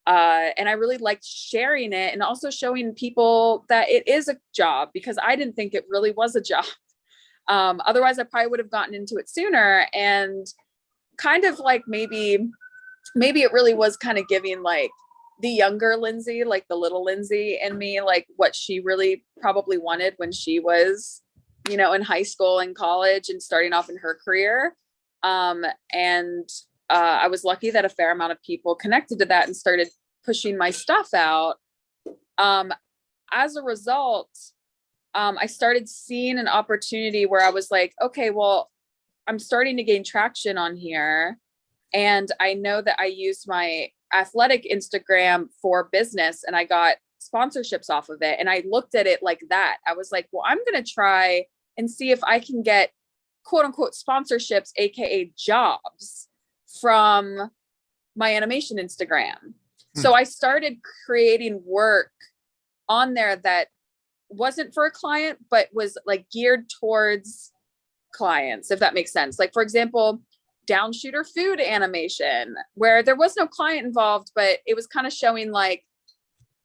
And I really liked sharing it and also showing people that it is a job, because I didn't think it really was a job. Otherwise I probably would have gotten into it sooner, and kind of like maybe it really was kind of giving like the younger Lindsay, like the little Lindsay in me, like what she really probably wanted when she was, in high school and college and starting off in her career. And I was lucky that a fair amount of people connected to that and started pushing my stuff out. As a result, I started seeing an opportunity where I was like, okay, well, I'm starting to gain traction on here. And I know that I used my athletic Instagram for business and I got sponsorships off of it. And I looked at it like that. I was like, well, I'm going to try and see if I can get quote unquote sponsorships, AKA jobs, from my animation Instagram. So I started creating work on there that wasn't for a client, but was like geared towards clients, if that makes sense. Like, for example, down shooter food animation, where there was no client involved, but it was kind of showing like,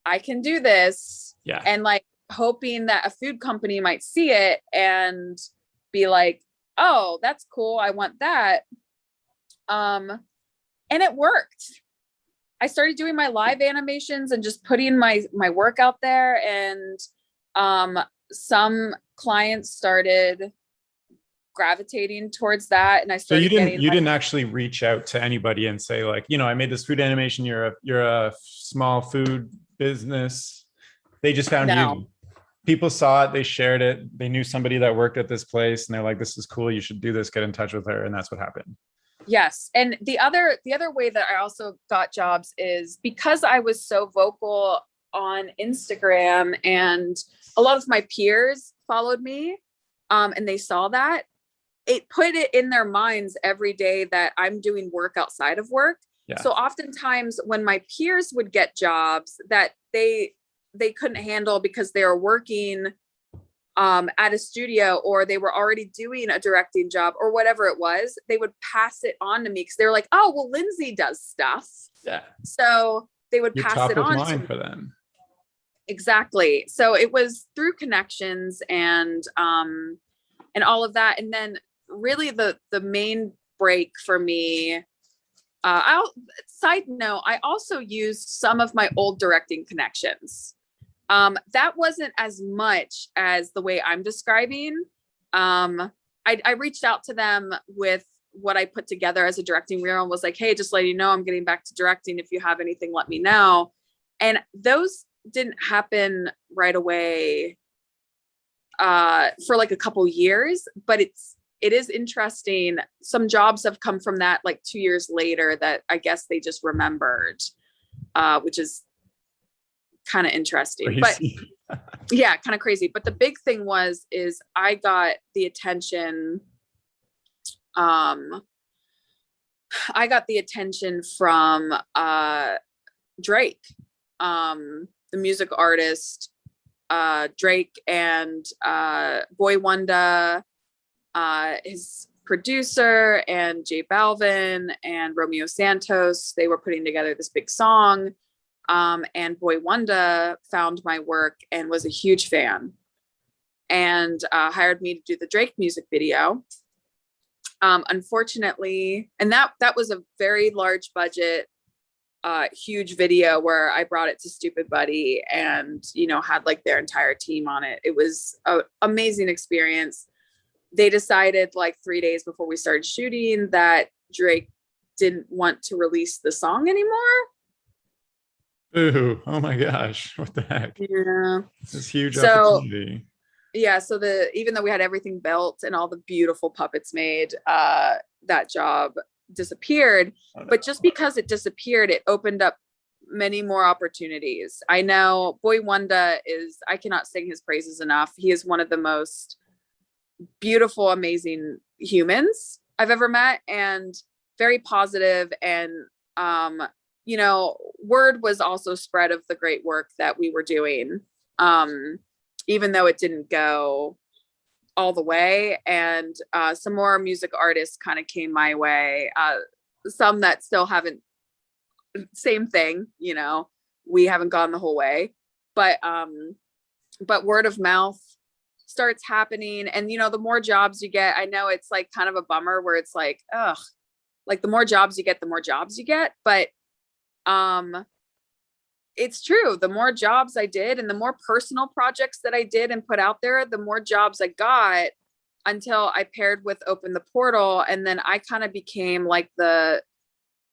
I can do this. Yeah. And like hoping that a food company might see it and be like, oh, that's cool, I want that. And it worked. I started doing my live animations and just putting my work out there, and some clients started gravitating towards that, and I started you didn't actually reach out to anybody and say like, I made this food animation, you're a small food business. They just found you. People saw it, they shared it, they knew somebody that worked at this place, and they're like, this is cool, you should do this, get in touch with her, and that's what happened. Yes. And the other way that I also got jobs is because I was so vocal on Instagram, and a lot of my peers followed me, and they saw that. It put it in their minds every day that I'm doing work outside of work. Yeah. So oftentimes when my peers would get jobs that they couldn't handle because they were working at a studio, or they were already doing a directing job or whatever it was, they would pass it on to me because they were like, oh, well, Lindsay does stuff. Yeah. So they would You're pass top it of on mind for them. Exactly. So it was through connections and all of that. And then really the main break for me, side note, I also used some of my old directing connections. That wasn't as much as the way I'm describing. I reached out to them with what I put together as a directing reel and was like, hey, just let you know, I'm getting back to directing. If you have anything, let me know. And those didn't happen right away for like a couple years, but it is interesting. Some jobs have come from that like 2 years later that I guess they just remembered, which is kind of interesting. Crazy. But yeah, kind of crazy. But the big thing is I got the attention. I got the attention from Drake, the music artist, Drake, and Boy Wanda, his producer, and J Balvin and Romeo Santos. They were putting together this big song. And Boy Wanda found my work and was a huge fan, and hired me to do the Drake music video. Unfortunately, and that was a very large budget, huge video where I brought it to Stupid Buddy and, had like their entire team on it. It was an amazing experience. They decided like 3 days before we started shooting that Drake didn't want to release the song anymore. Ooh, oh my gosh, what the heck? Yeah. This huge opportunity. Yeah, so even though we had everything built and all the beautiful puppets made, that job disappeared. Oh, no. But just because it disappeared, it opened up many more opportunities. I know Boy Wanda I cannot sing his praises enough. He is one of the most beautiful, amazing humans I've ever met, and very positive. And word was also spread of the great work that we were doing, even though it didn't go all the way. And some more music artists kind of came my way, some that still haven't, same thing, we haven't gone the whole way, but word of mouth starts happening. And the more jobs you get, I know it's like kind of a bummer where it's like, ugh, like the more jobs you get, the more jobs you get. But it's true. The more jobs I did and the more personal projects that I did and put out there, the more jobs I got, until I paired with Open the Portal. And then I kind of became like the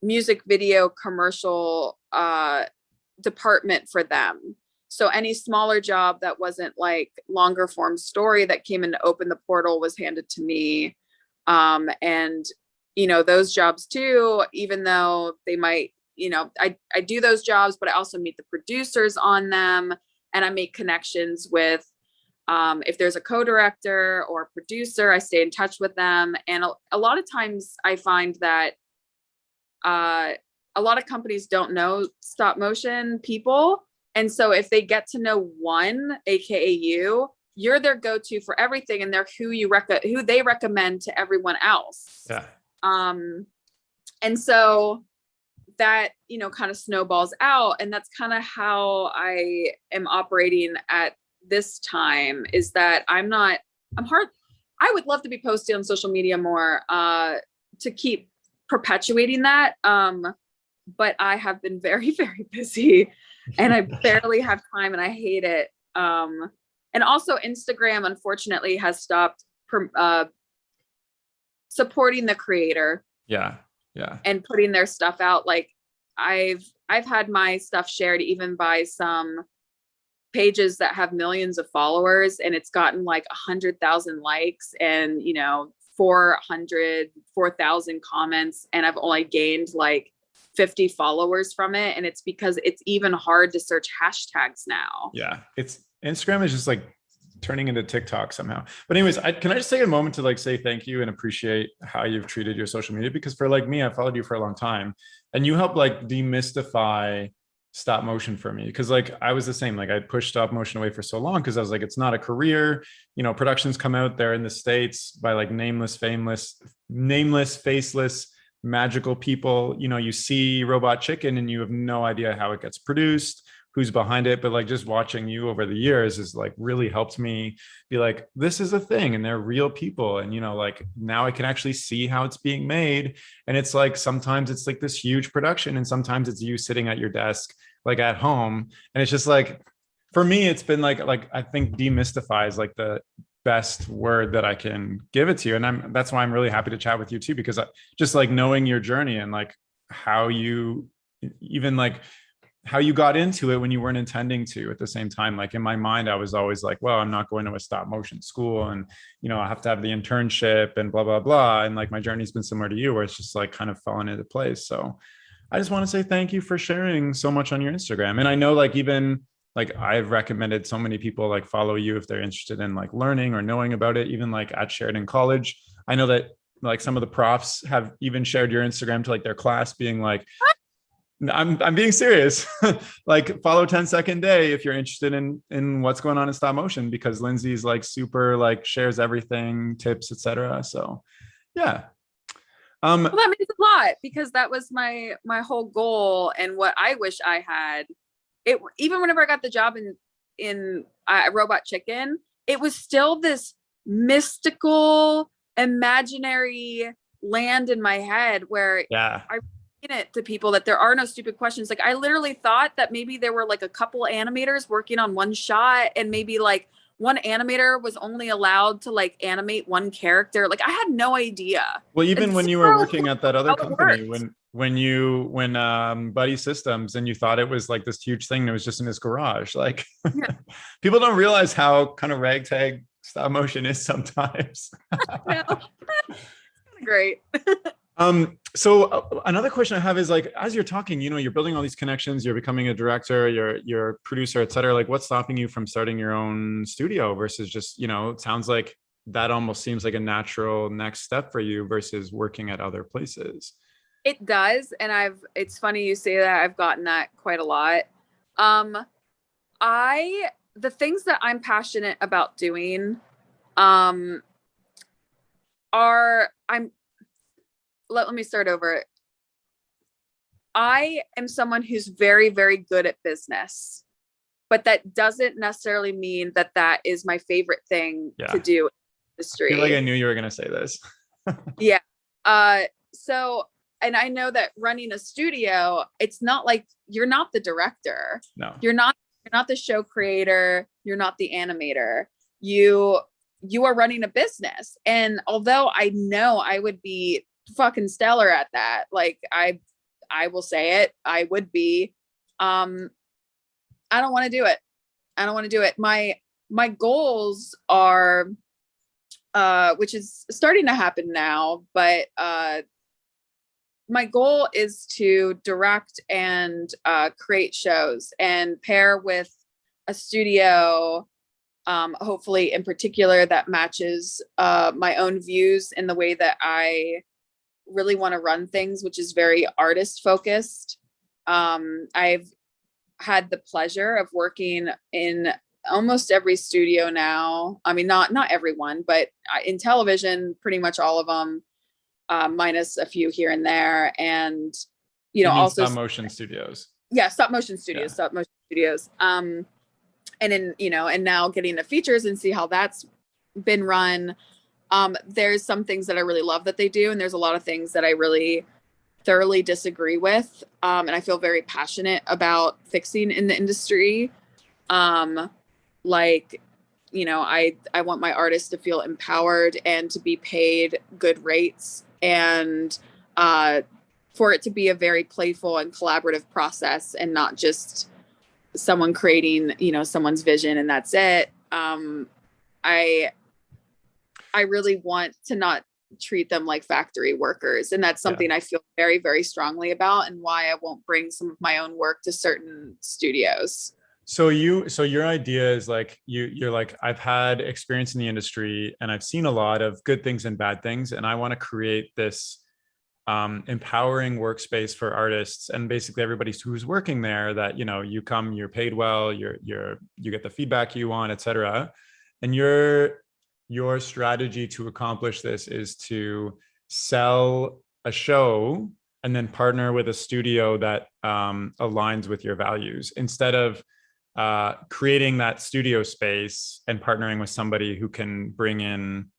music video commercial department for them. So any smaller job that wasn't like longer form story that came into Open the Portal was handed to me. And, those jobs too, even though they might, I do those jobs, but I also meet the producers on them, and I make connections with, if there's a co-director or a producer, I stay in touch with them. And a lot of times I find that a lot of companies don't know stop motion people. And so if they get to know one, AKA you're their go-to for everything, and they're who they recommend to everyone else. Yeah. And so that, kind of snowballs out. And that's kind of how I am operating at this time, is that I'm hard. I would love to be posting on social media more, to keep perpetuating that. But I have been very, very busy, and I barely have time, and I hate it. And also Instagram, unfortunately, has stopped supporting the creator. Yeah. Yeah. And putting their stuff out. Like I've had my stuff shared even by some pages that have millions of followers, and it's gotten like 100,000 likes and 4,000 comments, and I've only gained like 50 followers from it. And it's because it's even hard to search hashtags now. Yeah, Instagram is just like turning into TikTok somehow. But anyways, can I just take a moment to like say thank you and appreciate how you've treated your social media? Because for like me, I followed you for a long time, and you helped like demystify stop motion for me. Because like I was the same, like I pushed stop motion away for so long because I was like, it's not a career. Productions come out there in the States by like nameless, faceless, magical people. You see Robot Chicken and you have no idea how it gets produced, who's behind it. But like just watching you over the years is like really helped me be like, this is a thing and they're real people. And, like now I can actually see how it's being made. And it's like, sometimes it's like this huge production, and sometimes it's you sitting at your desk, like at home. And it's just like, for me, it's been like I think demystify is like the best word that I can give it to you. And that's why I'm really happy to chat with you too, because just like knowing your journey and like how you got into it when you weren't intending to. At the same time, like in my mind, I was always like, well, I'm not going to a stop motion school, and I have to have the internship and blah blah blah. And like my journey's been similar to you, where it's just like kind of fallen into place. So I just want to say thank you for sharing so much on your Instagram. And I know like even like I've recommended so many people like follow you if they're interested in like learning or knowing about it. Even like at Sheridan College, I know that like some of the profs have even shared your Instagram to like their class, being like, I'm being serious. Like follow 10-second day if you're interested in what's going on in stop motion, because Lindsay's like super like shares everything, tips, etc. So yeah. Well, that means a lot, because that was my whole goal, and what I wish I had. It even whenever I got the job in Robot Chicken, it was still this mystical, imaginary land in my head where I it to people that there are no stupid questions. Like I literally thought that maybe there were like a couple animators working on one shot, and maybe like one animator was only allowed to like animate one character. Like I had no idea. Well, even when you were working at that other company, when Buddy Systems, and you thought it was like this huge thing that was just in his garage, like people don't realize how kind of ragtag stop motion is sometimes. Great. So another question I have is like, as you're talking, you're building all these connections, you're becoming a director, you're a producer, et cetera. Like what's stopping you from starting your own studio versus just, it sounds like that almost seems like a natural next step for you versus working at other places. It does. And it's funny you say that. I've gotten that quite a lot. The things that I'm passionate about doing, let me start over. I am someone who's very, very good at business, but that doesn't necessarily mean that that is my favorite thing to do in the industry. I feel like I knew you were going to say this. Yeah. So, and I know that running a studio, it's not like you're not the director. No, you're not the show creator. You're not the animator. You are running a business. And although I know I would be fucking stellar at that, like I will say it, I would be, I don't want to do it. My goals are which is starting to happen now. But my goal is to direct and create shows and pair with a studio, hopefully in particular, that matches my own views in the way that I really want to run things, which is very artist focused. I've had the pleasure of working in almost every studio now. I mean, not everyone, but in television, pretty much all of them, minus a few here and there. And, also stop motion studios. Yeah, stop motion studios. And and now getting to features and see how that's been run. There's some things that I really love that they do, and there's a lot of things that I really thoroughly disagree with. And I feel very passionate about fixing in the industry. I want my artists to feel empowered and to be paid good rates, and for it to be a very playful and collaborative process, and not just someone creating, someone's vision and that's it. I really want to not treat them like factory workers. And that's something I feel very, very strongly about, and why I won't bring some of my own work to certain studios. So your idea is like, you're like, I've had experience in the industry and I've seen a lot of good things and bad things, and I want to create this empowering workspace for artists and basically everybody who's working there, that you come, you're paid well, you get the feedback you want, etc. And your strategy to accomplish this is to sell a show and then partner with a studio that aligns with your values, instead of creating that studio space and partnering with somebody who can bring in,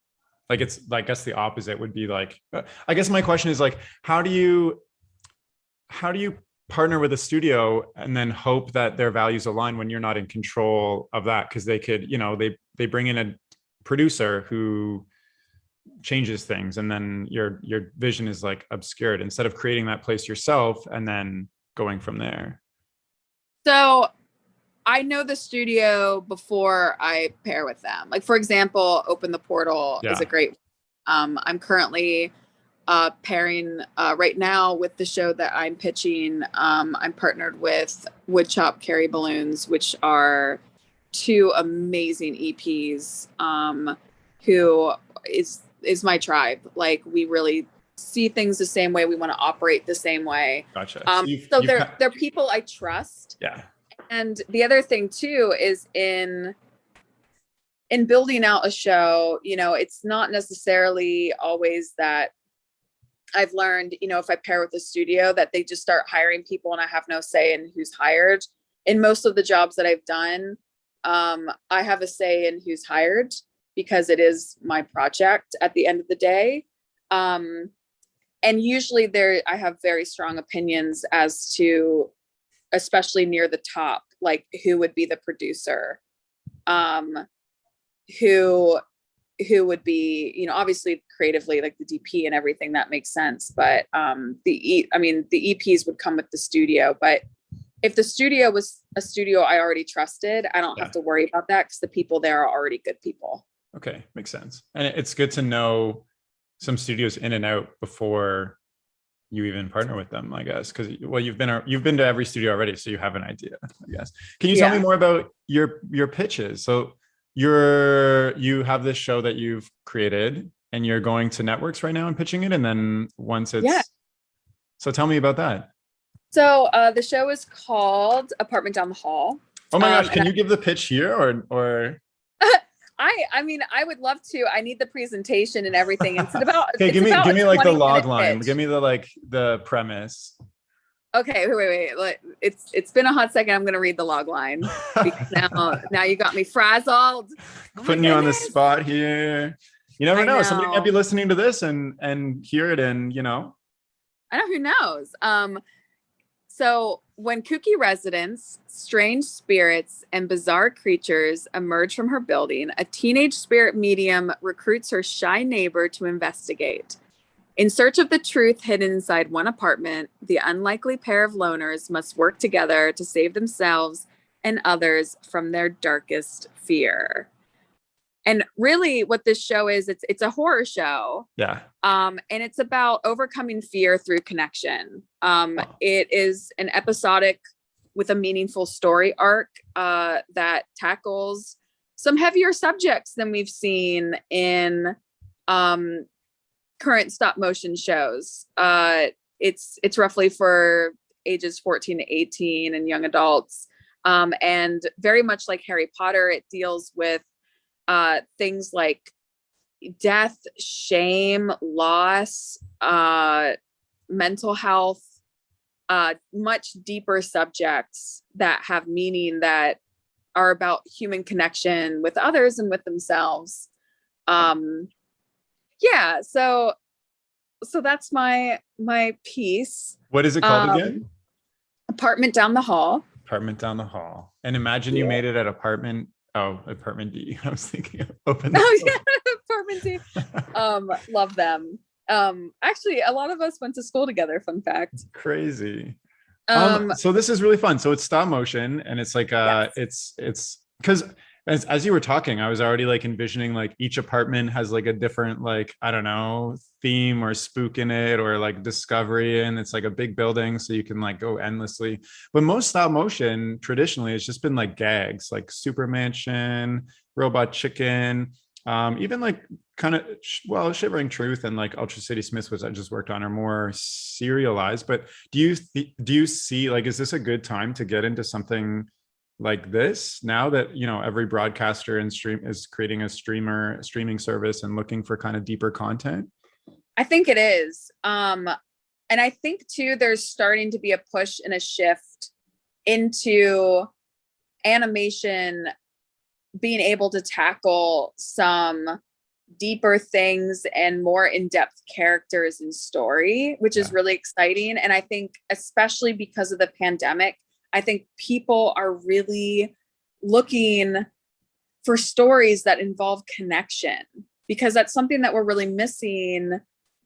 like, it's like, I guess the opposite would be like, I guess my question is like, how do you partner with a studio and then hope that their values align when you're not in control of that? Because they could, they bring in a producer who changes things, and then your vision is like obscured, instead of creating that place yourself and then going from there. So I know the studio before I pair with them. Like, for example, Open the Portal is a great. I'm currently pairing right now with the show that I'm pitching. I'm partnered with Woodchop Carry Balloons, which are two amazing EPs, who is my tribe. Like, we really see things the same way. We want to operate the same way. Gotcha. So they're people I trust. Yeah. And the other thing too is in building out a show, it's not necessarily always that I've learned, if I pair with a studio, that they just start hiring people and I have no say in who's hired. In most of the jobs that I've done, I have a say in who's hired, because it is my project at the end of the day. And usually I have very strong opinions as to, especially near the top, like who would be the producer, who would be, obviously creatively, like the DP and everything, that makes sense. But the EPs would come with the studio. But if the studio was a studio I already trusted, I don't have to worry about that, because the people there are already good people. Okay, makes sense. And it's good to know some studios in and out before you even partner with them, I guess, because you've been to every studio already, so you have an idea, I guess. Can you tell me more about your pitches? So you have this show that you've created, and you're going to networks right now and pitching it, and then once it's so tell me about that. So the show is called Apartment Down the Hall. Oh my gosh, can you give the pitch here or? I would love to. I need the presentation and everything. It's about. Okay, give me like the log line. Pitch. Give me the premise. Okay, wait. It's been a hot second. I'm gonna read the log line, because now you got me frazzled. Putting you on the spot here. You never know. Somebody might be listening to this and hear it, and I know, who knows. So when kooky residents, strange spirits, and bizarre creatures emerge from her building, a teenage spirit medium recruits her shy neighbor to investigate. In search of the truth hidden inside one apartment, the unlikely pair of loners must work together to save themselves and others from their darkest fear. And really what this show is, it's a horror show. Yeah. And it's about overcoming fear through connection. Oh. It is an episodic with a meaningful story arc that tackles some heavier subjects than we've seen in current stop motion shows. It's roughly for ages 14 to 18 and young adults. And very much like Harry Potter, it deals with things like death, shame, loss, mental health, much deeper subjects that have meaning, that are about human connection with others and with themselves. Yeah, so that's my piece. What is it called again? Apartment Down the Hall. Apartment Down the Hall. And imagine you made it at apartment D. I was thinking of open. Apartment D. Love them. Actually, a lot of us went to school together, fun fact. Crazy. So this is really fun. So it's stop motion, and it's like yes. it's because as you were talking, I was already like envisioning like each apartment has like a different, like, I don't know, theme or spook in it, or like discovery, and it's like a big building, so you can like go endlessly. But most stop motion traditionally has just been like gags, like Super Mansion, Robot Chicken, even like kind of Shivering Truth and like Ultra City Smiths, which I just worked on, are more serialized. But do you see, like, is this a good time to get into something like this now that, you know, every broadcaster and stream is creating a streaming service and looking for kind of deeper content? I think it is. And I think too, there's starting to be a push and a shift into animation being able to tackle some deeper things and more in-depth characters and story, which is really exciting. And I think especially because of the pandemic, I think people are really looking for stories that involve connection, because that's something that we're really missing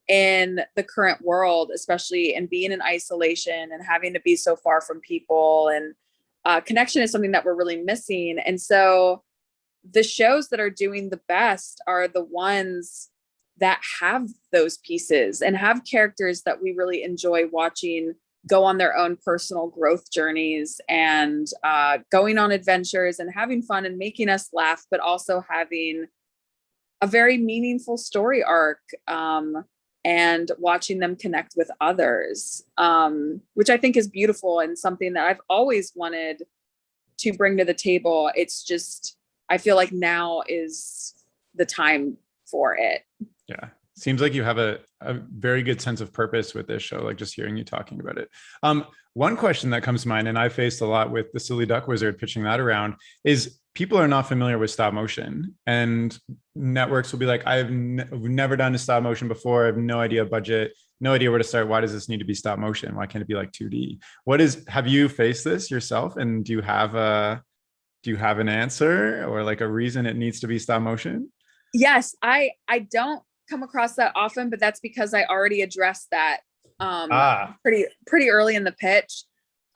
in the current world, especially in being in isolation and having to be so far from people. And connection is something that we're really missing. And so the shows that are doing the best are the ones that have those pieces and have characters that we really enjoy watching go on their own personal growth journeys and going on adventures and having fun and making us laugh, but also having a very meaningful story arc, and watching them connect with others, which I think is beautiful and something that I've always wanted to bring to the table. It's just, I feel like now is the time for it. Yeah. Seems like you have a very good sense of purpose with this show, like just hearing you talking about it. One question that comes to mind, and I faced a lot with the Silly Duck Wizard pitching that around, is people are not familiar with stop motion, and networks will be like, we've never done a stop motion before. I have no idea budget, no idea where to start. Why does this need to be stop motion? Why can't it be like 2D? Have you faced this yourself? And do you have an answer or like a reason it needs to be stop motion? Yes, I don't come across that often, but that's because I already addressed that pretty early in the pitch.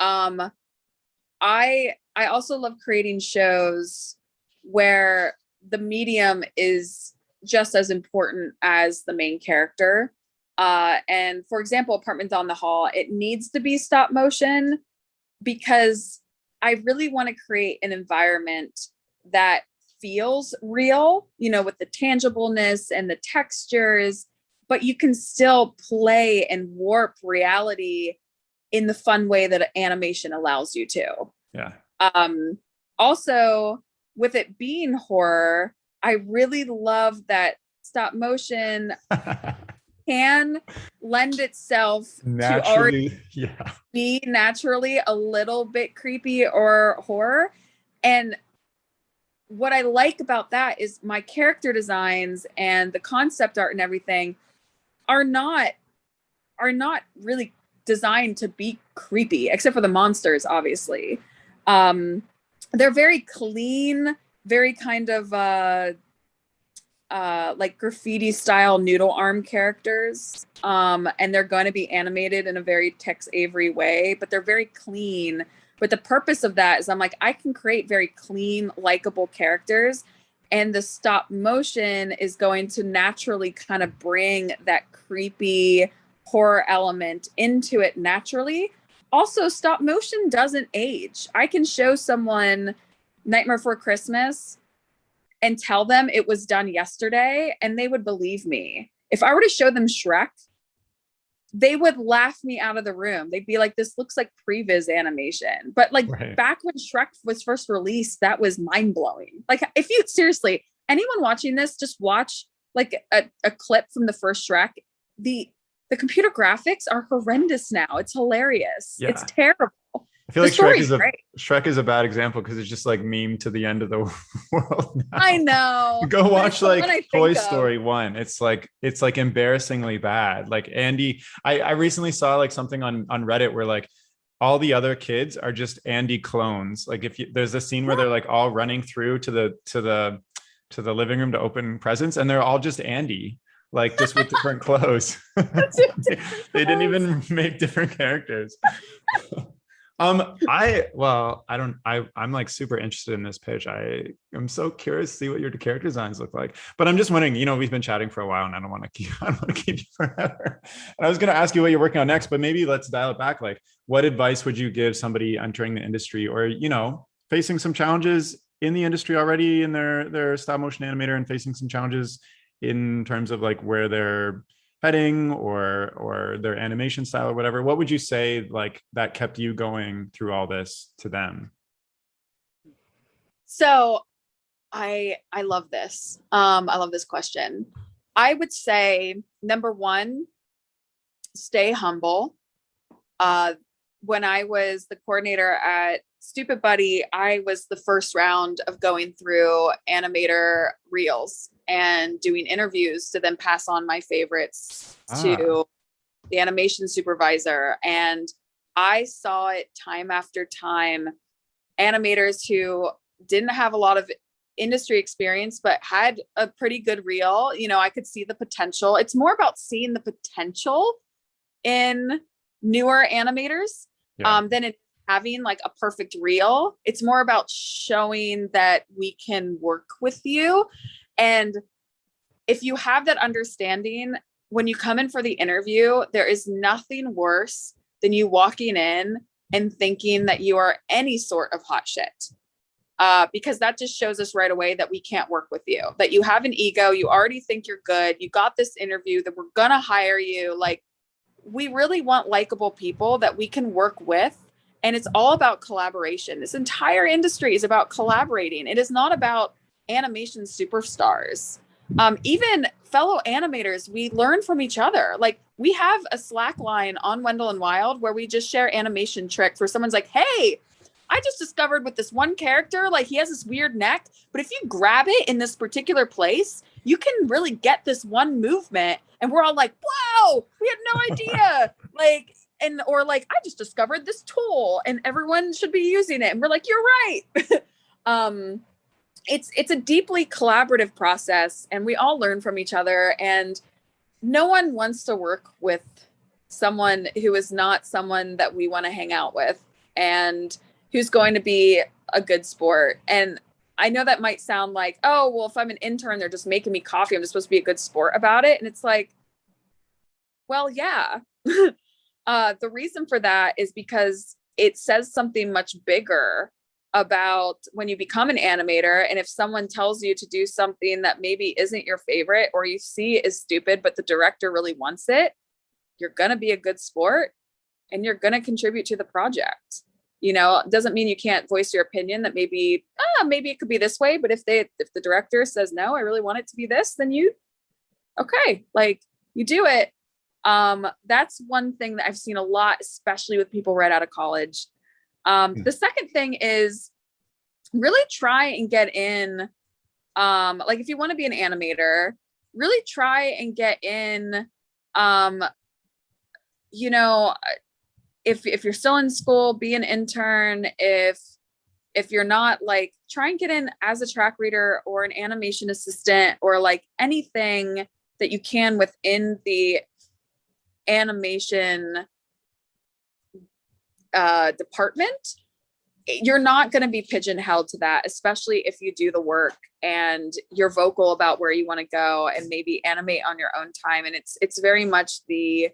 I also love creating shows where the medium is just as important as the main character. And for example, Apartment Down the Hall, it needs to be stop motion because I really want to create an environment that feels real, you know, with the tangibleness and the textures, but you can still play and warp reality in the fun way that animation allows you to. Yeah. Also, with it being horror, I really love that stop motion can lend itself to already be naturally a little bit creepy or horror. And what I like about that is my character designs and the concept art and everything are not really designed to be creepy, except for the monsters, obviously. They're very clean, very kind of like graffiti style noodle arm characters. And they're going to be animated in a very Tex Avery way, but they're very clean. But the purpose of that is I'm like, I can create very clean, likable characters And the stop motion is going to naturally kind of bring that creepy horror element into it naturally. Also, stop motion doesn't age. I can show someone Nightmare Before Christmas and tell them it was done yesterday, and they would believe me. If I were to show them Shrek, they would laugh me out of the room. They'd be like, this looks like previs animation. But like back when Shrek was first released, that was mind blowing. Like if you seriously, anyone watching this, just watch like a clip from the first Shrek. The computer graphics are horrendous now. It's hilarious. Yeah. It's terrible. I feel like Shrek is a bad example because it's just like meme to the end of the world now. I know. Go watch like Toy Story 1. It's like embarrassingly bad. Like Andy, I recently saw like something on Reddit where like all the other kids are just Andy clones. Like there's a scene where they're like all running through to the living room to open presents, and they're all just Andy. Like just with different clothes. They didn't even make different characters. I'm like super interested in this pitch. I'm so curious to see what your character designs look like. But I'm just wondering, we've been chatting for a while and I don't want to keep you forever. And I was going to ask you what you're working on next, but maybe let's dial it back. Like, what advice would you give somebody entering the industry or, facing some challenges in the industry already in their stop motion animator and facing some challenges in terms of like where they're heading or their animation style or whatever? What would you say like that kept you going through all this to them? So I love this. I love this question. I would say number one, stay humble. When I was the coordinator at Stupid Buddy, I was the first round of going through animator reels and doing interviews to then pass on my favorites to the animation supervisor. And I saw it time after time, animators who didn't have a lot of industry experience, but had a pretty good reel. I could see the potential. It's more about seeing the potential in newer animators than in having like a perfect reel. It's more about showing that we can work with you. And if you have that understanding, when you come in for the interview, there is nothing worse than you walking in and thinking that you are any sort of hot shit. Because that just shows us right away that we can't work with you, that you have an ego, you already think you're good, you got this interview, that we're gonna hire you. Like, we really want likable people that we can work with. And it's all about collaboration. This entire industry is about collaborating. It is not about animation superstars. Even fellow animators, we learn from each other. Like, we have a Slack line on Wendell and Wild where we just share animation tricks where someone's like, hey, I just discovered with this one character, like he has this weird neck, but if you grab it in this particular place, you can really get this one movement. And we're all like, wow, we had no idea. Or I just discovered this tool and everyone should be using it. And we're like, you're right. It's a deeply collaborative process and we all learn from each other, and no one wants to work with someone who is not someone that we want to hang out with and who's going to be a good sport. And I know that might sound like, oh, well, if I'm an intern, they're just making me coffee, I'm just supposed to be a good sport about it. And it's like, well, yeah. The reason for that is because it says something much bigger about when you become an animator. And if someone tells you to do something that maybe isn't your favorite or you see is stupid, but the director really wants it, you're going to be a good sport and you're going to contribute to the project. It doesn't mean you can't voice your opinion that maybe it could be this way. But if the director says, no, I really want it to be this, then you do it. That's one thing that I've seen a lot, especially with people right out of college. The second thing is really try and get in, if you want to be an animator, really try and get in, if you're still in school, be an intern. If you're not, try and get in as a track reader or an animation assistant or anything that you can within the animation department. you're not going to be pigeonholed to that, especially if you do the work and you're vocal about where you want to go and maybe animate on your own time. And it's very much the,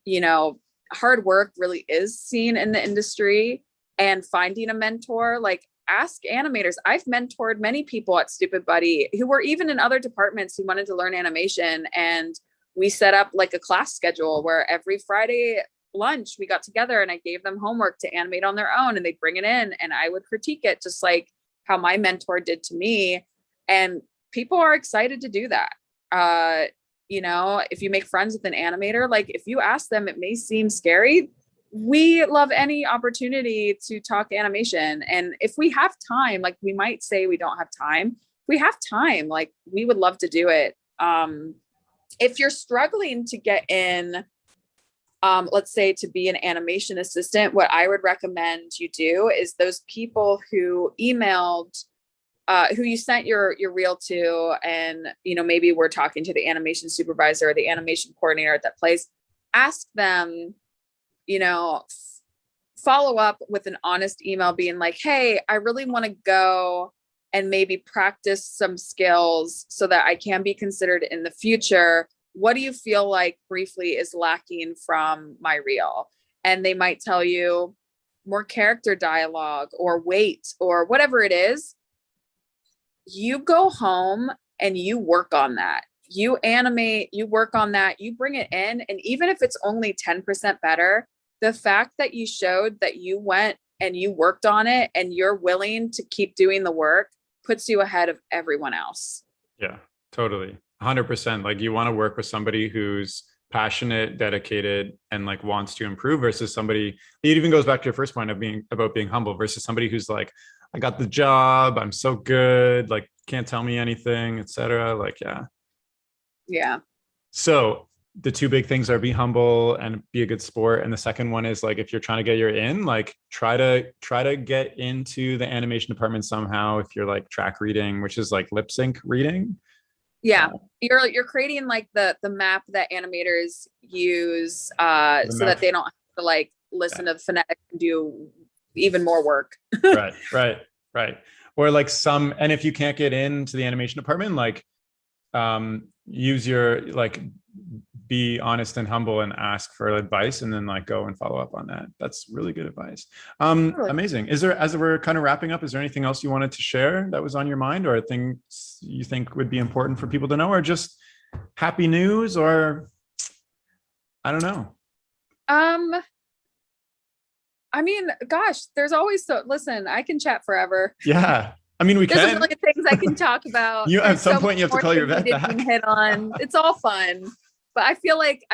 you know, hard work really is seen in the industry, and finding a mentor, like ask animators. I've mentored many people at Stupid Buddy who were even in other departments who wanted to learn animation. And we set up like a class schedule where every Friday lunch we got together and I gave them homework to animate on their own, and they'd bring it in and I would critique it just like how my mentor did to me. And people are excited to do that. You know, if you make friends with an animator, like if you ask them, it may seem scary. We love any opportunity to talk animation. And if we have time, like we might say we don't have time. If we have time, like we would love to do it. If you're struggling to get in, let's say to be an animation assistant, what I would recommend you do is those people who emailed, who you sent your reel to, and, you know, maybe we're talking to the animation supervisor or the animation coordinator at that place, ask them, you know, follow up with an honest email being like, hey, I really want to go and maybe practice some skills so that I can be considered in the future. What do you feel like briefly is lacking from my reel? And they might tell you more character dialogue or weight or whatever it is. You go home and you work on that. You animate, you work on that, you bring it in. And even if it's only 10% better, the fact that you showed that you went and you worked on it and you're willing to keep doing the work puts you ahead of everyone else. Yeah, totally. 100%. Like you want to work with somebody who's passionate, dedicated, and like wants to improve versus somebody, it even goes back to your first point of being humble versus somebody who's like, I got the job, I'm so good, like can't tell me anything, etc. Like, yeah. Yeah. So the two big things are be humble and be a good sport. And the second one is like, if you're trying to get your in, like try to get into the animation department somehow. If you're like track reading, which is like lip sync reading. Yeah. You're creating like the map that animators use so that they don't have to like listen to the phonetics and do even more work. Right. Or like and if you can't get into the animation department, like use your like be honest and humble and ask for advice, and then like go and follow up on that. That's really good advice. Amazing. Is there, as we're kind of wrapping up, is there anything else you wanted to share that was on your mind, or things you think would be important for people to know, or just happy news, or I don't know? I mean, gosh, there's always listen, I can chat forever. Yeah. I mean, there's a million things I can talk about. At some point you have to call your vet back. Hit on. It's all fun. But I feel like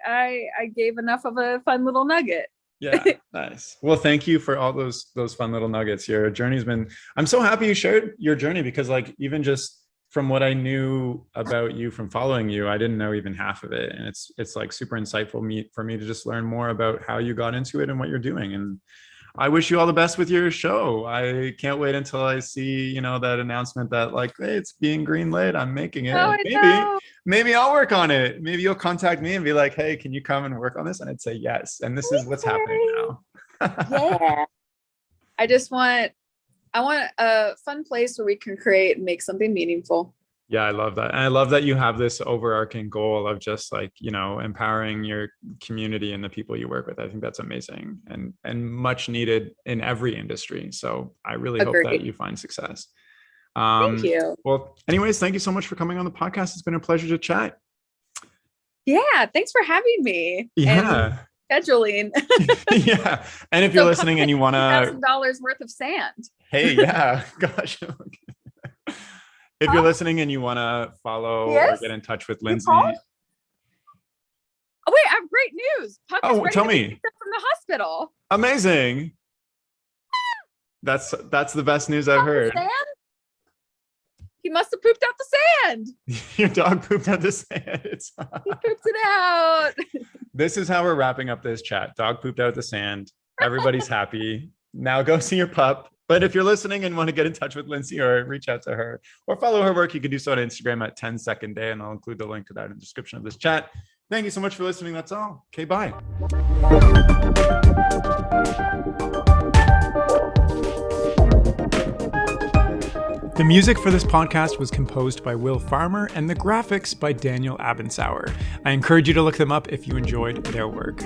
I gave enough of a fun little nugget. Yeah, nice. Well, thank you for all those fun little nuggets. Your journey's been, I'm so happy you shared your journey, because like even just from what I knew about you from following you, I didn't know even half of it. And it's like super insightful for me to just learn more about how you got into it and what you're doing. And I wish you all the best with your show. I can't wait until I see, you know, that announcement that like, hey, it's being greenlit, I'm making it. Oh, maybe I'll work on it. Maybe you'll contact me and be like, hey, can you come and work on this? And I'd say yes. And this is what's happening now. Yeah. I want a fun place where we can create and make something meaningful. Yeah, I love that. And I love that you have this overarching goal of just like, you know, empowering your community and the people you work with. I think that's amazing and much needed in every industry. So I really hope that you find success. Thank you. Well, anyways, thank you so much for coming on the podcast. It's been a pleasure to chat. Yeah, thanks for having me. Yeah. And scheduling. Yeah. And if you're listening and you want to $1,000 worth of sand. Hey, yeah. Gosh. If you're listening and you want to follow or get in touch with Lindsay. Oh, wait, I have great news. Puck is ready tell to me. be picked up from the hospital. Amazing. That's the best news I've heard. He must have pooped out the sand. Your dog pooped out the sand. He pooped it out. This is how we're wrapping up this chat. Dog pooped out the sand. Everybody's happy. Now go see your pup. But if you're listening and want to get in touch with Lindsay or reach out to her or follow her work, you can do so on Instagram at 10second day, and I'll include the link to that in the description of this chat. Thank you so much for listening. That's all. Okay, bye. The music for this podcast was composed by Will Farmer and the graphics by Daniel Abensauer. I encourage you to look them up if you enjoyed their work.